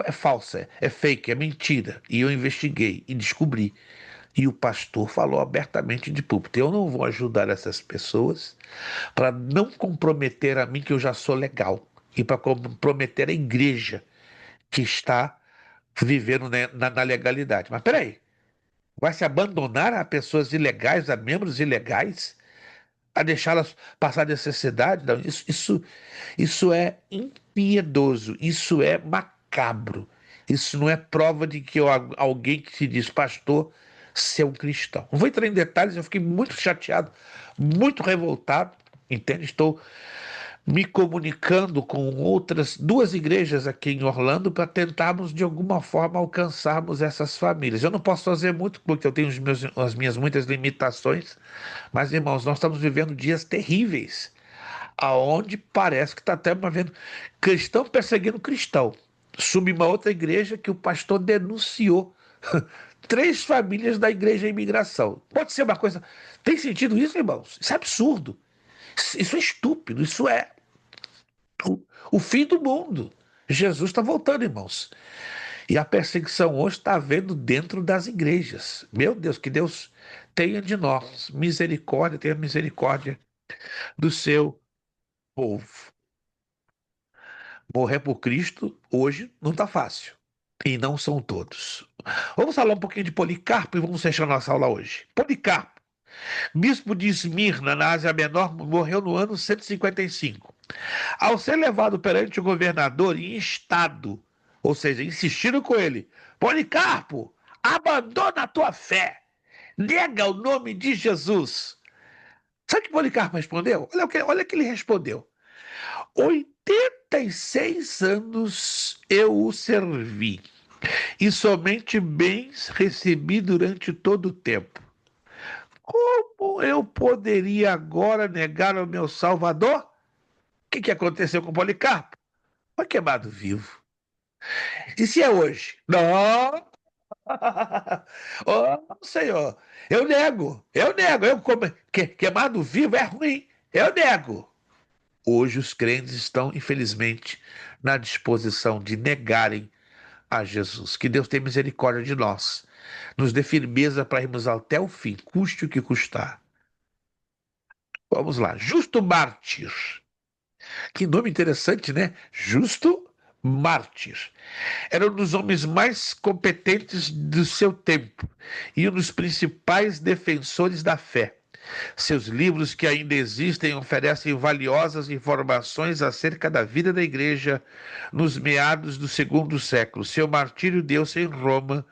é falsa, é fake, é mentira. E eu investiguei e descobri. E o pastor falou abertamente de púlpito: eu não vou ajudar essas pessoas para não comprometer a mim, que eu já sou legal, e para comprometer a igreja que está vivendo na legalidade. Mas peraí, vai se abandonar a pessoas ilegais, a membros ilegais, a deixá-las passar necessidade? Não, isso é impiedoso, isso é macabro. Isso não é prova de que alguém que se diz pastor ser um cristão. Não vou entrar em detalhes, eu fiquei muito chateado, muito revoltado, entende? Estou me comunicando com outras duas igrejas aqui em Orlando para tentarmos de alguma forma alcançarmos essas famílias. Eu não posso fazer muito porque eu tenho as minhas muitas limitações, mas irmãos, nós estamos vivendo dias terríveis, aonde parece que está até vendo cristão perseguindo cristão. Subi uma outra igreja que o pastor denunciou três famílias da igreja em imigração. Pode ser uma coisa. Tem sentido isso, irmãos? Isso é absurdo. Isso é estúpido. Isso é o fim do mundo. Jesus está voltando, irmãos. E a perseguição hoje está havendo dentro das igrejas. Meu Deus, que Deus tenha de nós misericórdia, tenha misericórdia do seu povo. Morrer por Cristo hoje não está fácil. E não são todos. Vamos falar um pouquinho de Policarpo e vamos fechar nossa aula hoje. Policarpo, bispo de Esmirna, na Ásia Menor, morreu no ano 155. Ao ser levado perante o governador e instado, ou seja, insistiram com ele: Policarpo, abandona a tua fé, nega o nome de Jesus. Sabe o que Policarpo respondeu? Olha o que ele respondeu: 86 anos eu o servi, e somente bens recebi durante todo o tempo. Como eu poderia agora negar o meu Salvador? O que aconteceu com Policarpo? Foi queimado vivo. E se é hoje? Não! Oh, Senhor, eu nego. Queimado vivo é ruim, eu nego. Hoje os crentes estão, infelizmente, na disposição de negarem a Jesus. Que Deus tenha misericórdia de nós. Nos dê firmeza para irmos até o fim, custe o que custar. Vamos lá. Justo Mártir. Que nome interessante, né? Justo Mártir. Era um dos homens mais competentes do seu tempo e um dos principais defensores da fé. Seus livros, que ainda existem, oferecem valiosas informações acerca da vida da igreja nos meados do segundo século. Seu martírio deu-se em Roma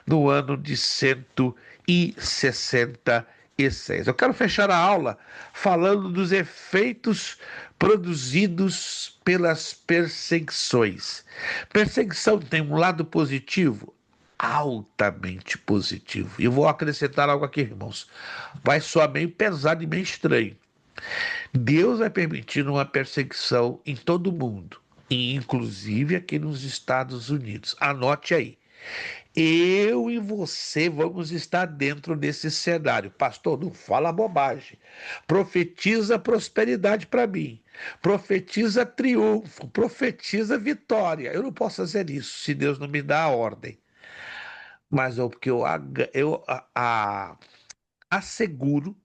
no ano de 166. Eu quero fechar a aula falando dos efeitos produzidos pelas perseguições. Perseguição tem um lado positivo, altamente positivo. E eu vou acrescentar algo aqui, irmãos. Vai soar meio pesado e meio estranho. Deus vai permitir uma perseguição em todo o mundo, e inclusive aqui nos Estados Unidos. Anote aí. Eu e você vamos estar dentro desse cenário. Pastor, não fala bobagem. Profetiza prosperidade para mim. Profetiza triunfo. Profetiza vitória. Eu não posso fazer isso se Deus não me dá a ordem. Mas porque eu asseguro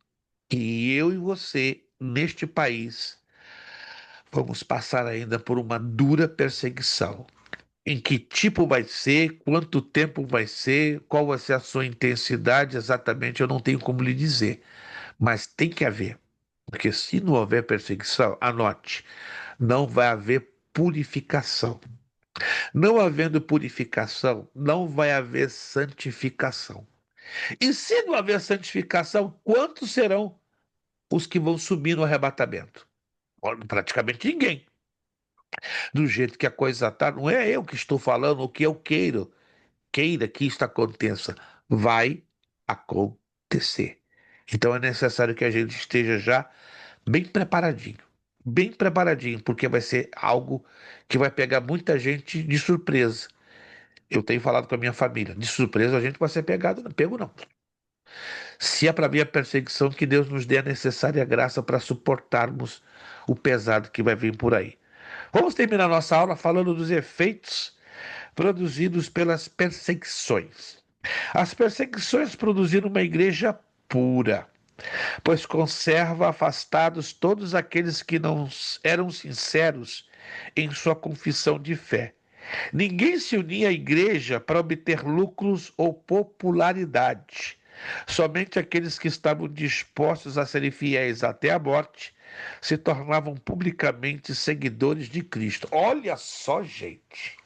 que eu e você, neste país, vamos passar ainda por uma dura perseguição. Em que tipo vai ser, quanto tempo vai ser, qual vai ser a sua intensidade exatamente, eu não tenho como lhe dizer. Mas tem que haver. Porque se não houver perseguição, anote, não vai haver purificação. Não havendo purificação, não vai haver santificação. E se não haver santificação, quantos serão os que vão subir no arrebatamento? Olha, praticamente ninguém. Do jeito que a coisa está, não é eu que estou falando o que eu queira que isto aconteça, vai acontecer. Então é necessário que a gente esteja já bem preparadinho, porque vai ser algo que vai pegar muita gente de surpresa. Eu tenho falado com a minha família, de surpresa a gente vai ser pegado, não pego não. Se é para mim a perseguição, que Deus nos dê a necessária graça para suportarmos o pesado que vai vir por aí. Vamos terminar nossa aula falando dos efeitos produzidos pelas perseguições. As perseguições produziram uma igreja pura, pois conserva afastados todos aqueles que não eram sinceros em sua confissão de fé. Ninguém se unia à igreja para obter lucros ou popularidade. Somente aqueles que estavam dispostos a serem fiéis até a morte se tornavam publicamente seguidores de Cristo. Olha só, gente,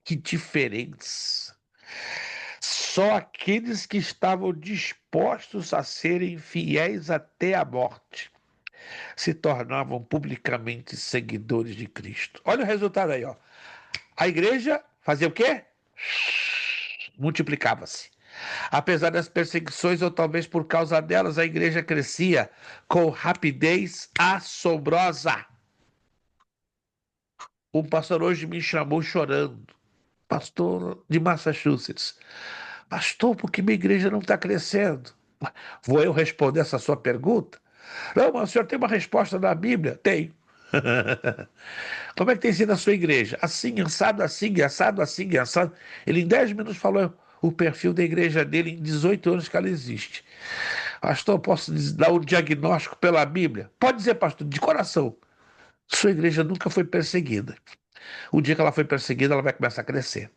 que diferença. Só aqueles que estavam dispostos a serem fiéis até a morte se tornavam publicamente seguidores de Cristo. Olha o resultado aí, ó. A igreja fazia o quê? Multiplicava-se. Apesar das perseguições, ou talvez por causa delas, a igreja crescia com rapidez assombrosa. Um pastor hoje me chamou chorando, pastor de Massachusetts. Pastor, por que minha igreja não está crescendo? Vou eu responder essa sua pergunta? Não, mas o senhor tem uma resposta na Bíblia? Tenho. Como é que tem sido a sua igreja? Assim, assado, assim, assado, assim, assado. Ele em 10 minutos falou o perfil da igreja dele em 18 anos que ela existe. Pastor, posso dar um diagnóstico pela Bíblia? Pode dizer, pastor, de coração. Sua igreja nunca foi perseguida. O dia que ela foi perseguida, ela vai começar a crescer.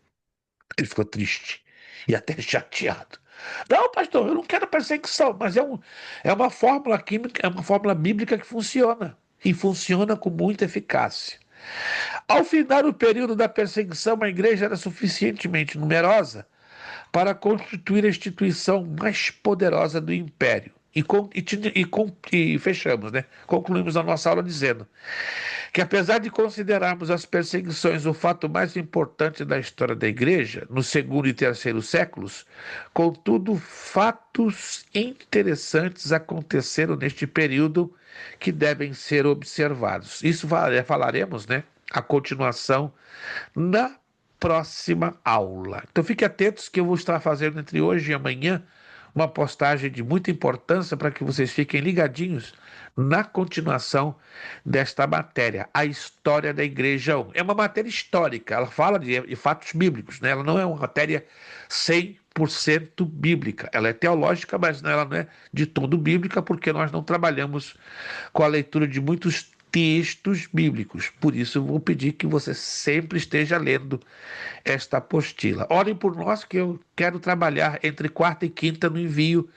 Ele ficou triste e até chateado. Não, pastor, eu não quero perseguição, mas é uma fórmula química, é uma fórmula bíblica que funciona. E funciona com muita eficácia. Ao final do período da perseguição, a igreja era suficientemente numerosa para constituir a instituição mais poderosa do império. E fechamos, né? Concluímos a nossa aula dizendo que, apesar de considerarmos as perseguições o fato mais importante da história da igreja, no segundo e terceiro séculos, contudo, fatos interessantes aconteceram neste período que devem ser observados. Isso falaremos, né? A continuação na próxima aula. Então fique atentos que eu vou estar fazendo entre hoje e amanhã uma postagem de muita importância para que vocês fiquem ligadinhos na continuação desta matéria, a história da Igreja 1. É uma matéria histórica, ela fala de fatos bíblicos, né? Ela não é uma matéria 100% bíblica. Ela é teológica, mas ela não é de todo bíblica, porque nós não trabalhamos com a leitura de muitos textos bíblicos. Por isso, eu vou pedir que você sempre esteja lendo esta apostila. Orem por nós, que eu quero trabalhar entre quarta e quinta no envio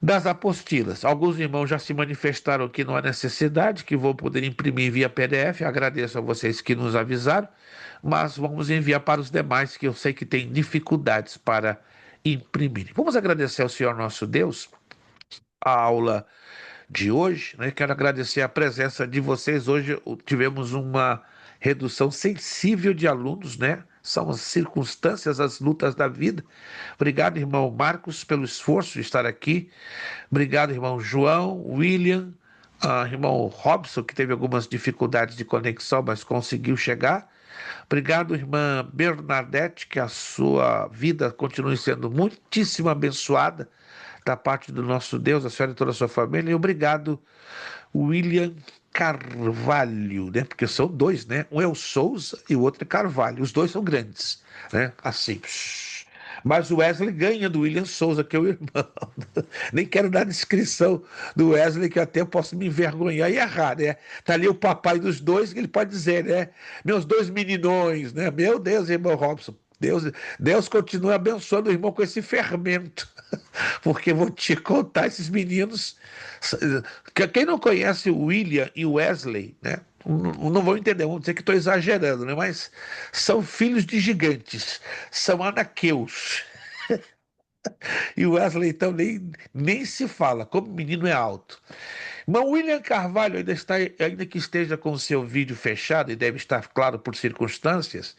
das apostilas. Alguns irmãos já se manifestaram que não há necessidade, que vão poder imprimir via PDF. Agradeço a vocês que nos avisaram, mas vamos enviar para os demais, que eu sei que têm dificuldades para imprimir. Vamos agradecer ao Senhor nosso Deus a aula de hoje, né? Quero agradecer a presença de vocês. Hoje tivemos uma redução sensível de alunos, né? São as circunstâncias, as lutas da vida. Obrigado, irmão Marcos, pelo esforço de estar aqui. Obrigado, irmão João, William, irmão Robson, que teve algumas dificuldades de conexão, mas conseguiu chegar. Obrigado, irmã Bernadette, que a sua vida continue sendo muitíssimo abençoada da parte do nosso Deus, a senhora e toda a sua família. E obrigado, William Carvalho, né? Porque são dois, né? Um é o Souza e o outro é Carvalho. Os dois são grandes, né? Assim. Mas o Wesley ganha do William Souza, que é o irmão. Nem quero dar descrição do Wesley, que até posso me envergonhar e errar, né? Tá ali o papai dos dois, que ele pode dizer, né? Meus dois meninões, né? Meu Deus, irmão Robson. Deus continua abençoando o irmão com esse fermento, porque vou te contar, esses meninos. Quem não conhece o William e o Wesley, né? Não vão entender, vão dizer que estou exagerando, né? Mas são filhos de gigantes, são anaqueus. E o Wesley, então, nem se fala, como o menino é alto. Mas o William Carvalho ainda está, ainda que esteja com o seu vídeo fechado, e deve estar, claro, por circunstâncias,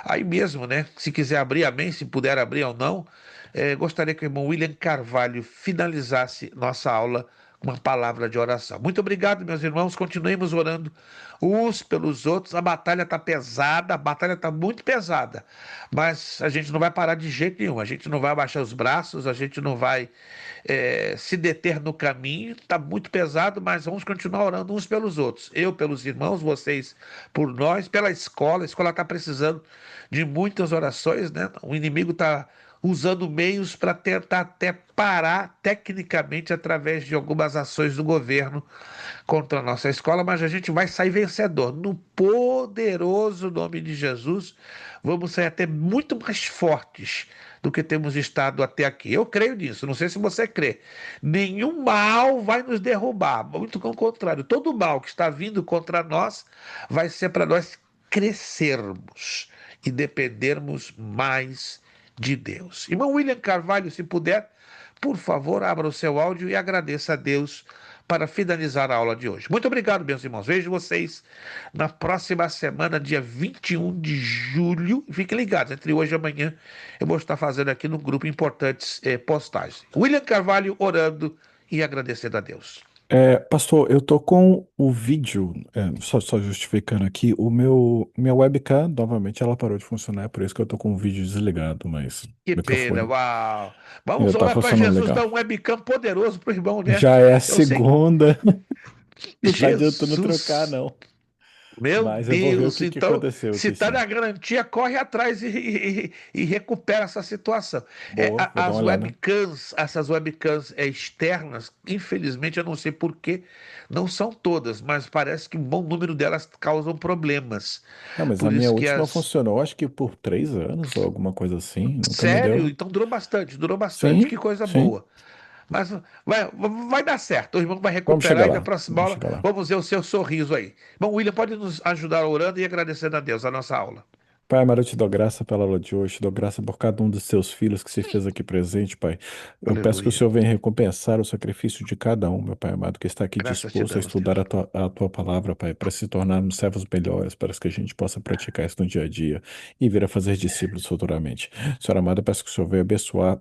aí mesmo, né? Se quiser abrir, amém, se puder abrir ou não, gostaria que o irmão William Carvalho finalizasse nossa aula com uma palavra de oração. Muito obrigado, meus irmãos, continuemos orando uns pelos outros. A batalha está pesada, a batalha está muito pesada, mas a gente não vai parar de jeito nenhum, a gente não vai abaixar os braços, a gente não vai se deter no caminho. Está muito pesado, mas vamos continuar orando uns pelos outros. Eu pelos irmãos, vocês por nós, pela escola. A escola está precisando de muitas orações, né? O inimigo está usando meios para tentar até parar tecnicamente através de algumas ações do governo contra a nossa escola, mas a gente vai sair vencedor. No poderoso nome de Jesus, vamos sair até muito mais fortes do que temos estado até aqui. Eu creio nisso, não sei se você crê. Nenhum mal vai nos derrubar, muito pelo contrário, todo mal que está vindo contra nós vai ser para nós crescermos e dependermos mais de Deus. Irmão William Carvalho, se puder, por favor, abra o seu áudio e agradeça a Deus para finalizar a aula de hoje. Muito obrigado, meus irmãos. Vejo vocês na próxima semana, dia 21 de julho. Fiquem ligados, entre hoje e amanhã eu vou estar fazendo aqui no grupo importantes postagens. William Carvalho orando e agradecendo a Deus. Pastor, eu tô com o vídeo, só justificando aqui, minha webcam, novamente, ela parou de funcionar, é por isso que eu tô com o vídeo desligado, mas o Que pena, microfone uau! ainda Vamos tá orar para funcionando Jesus dar legal. um webcam poderoso para o irmão, né? Já é a Eu sei. segunda, não tá adiantando trocar, Jesus! não, Meu mas eu vou ver o Deus, que então, aconteceu se aqui, está sim. na garantia, corre atrás e recupera essa situação. Boa, vou dar uma olhada. Essas webcams externas, infelizmente, eu não sei por quê, não são todas, mas parece que um bom número delas causam problemas. Não, mas a Por minha isso que última funcionou, acho que por 3 anos ou alguma coisa assim, nunca me Sério? deu. Então durou bastante, que Sim, coisa sim, boa. Mas vai dar certo, o irmão vai vamos recuperar chegar e na lá, próxima vamos aula chegar lá. vamos ver o seu sorriso aí. Bom, William, pode nos ajudar orando e agradecendo a Deus a nossa aula. Pai amado, eu te dou graça pela aula de hoje, te dou graça por cada um dos seus filhos que se fez aqui presente, Pai. Eu peço que o Aleluia. Senhor venha recompensar o sacrifício de cada um, meu Pai amado, que está aqui Graças te disposto a damos, estudar Deus. a tua palavra, Pai, para se tornarmos servos melhores, para que a gente possa praticar isso no dia a dia e vir a fazer discípulos futuramente. Senhor amado, eu peço que o Senhor venha abençoar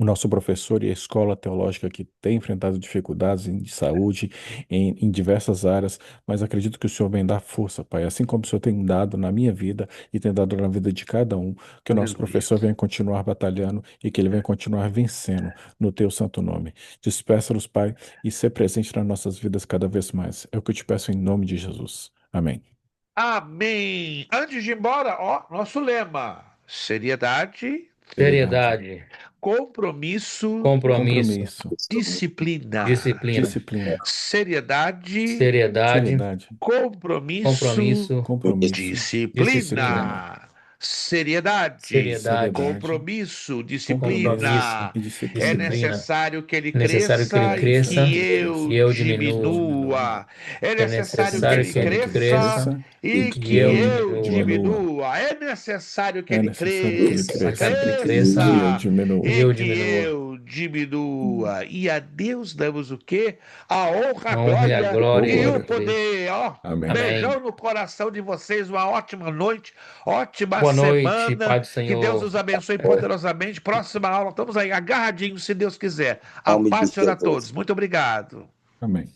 o nosso professor e a escola teológica que tem enfrentado dificuldades de saúde em diversas áreas, mas acredito que o Senhor vem dar força, Pai, assim como o Senhor tem dado na minha vida e tem dado na vida de cada um, que o nosso Aleluia. professor venha continuar batalhando e que ele venha continuar vencendo no teu santo nome. Despeça-nos, Pai, e ser presente nas nossas vidas cada vez mais. É o que eu te peço em nome de Jesus. Amém. Amém. Antes de ir embora, ó, nosso lema: seriedade, Seriedade, Seriedade, compromisso, compromisso, compromisso, disciplina. disciplina. disciplina, Seriedade, Seriedade, seriedade, compromisso, compromisso, compromisso, disciplina. disciplina. disciplina. Seriedade, Seriedade, Seriedade, compromisso, compromisso compromisso, disciplina. e É disciplina. disciplina. necessário que ele É necessário que ele cresça e cresça que Necessário que ele eu e cresça eu e que eu diminua. diminua. diminua. É É necessário que É necessário ele que ele necessário que ele cresça cresça cresça e e e que que eu eu eu diminua. diminua. diminua. É necessário que É ele necessário que É ele cresça, cresça necessário que ele e cresça que eu cresça e diminua. e eu que diminua. eu diminua. E a Deus damos o quê? A honra, a A honra e a glória Ô, glória e e o o glória. poder. poder. Ó, Amém. beijão Amém. no coração de vocês. Uma ótima noite, ótima Boa noite, semana. Pai do Que Deus Senhor. nos abençoe poderosamente. Próxima aula, estamos aí agarradinhos, se Deus quiser. A Nome de paz, Senhor, a Jesus. todos. Muito obrigado. Amém.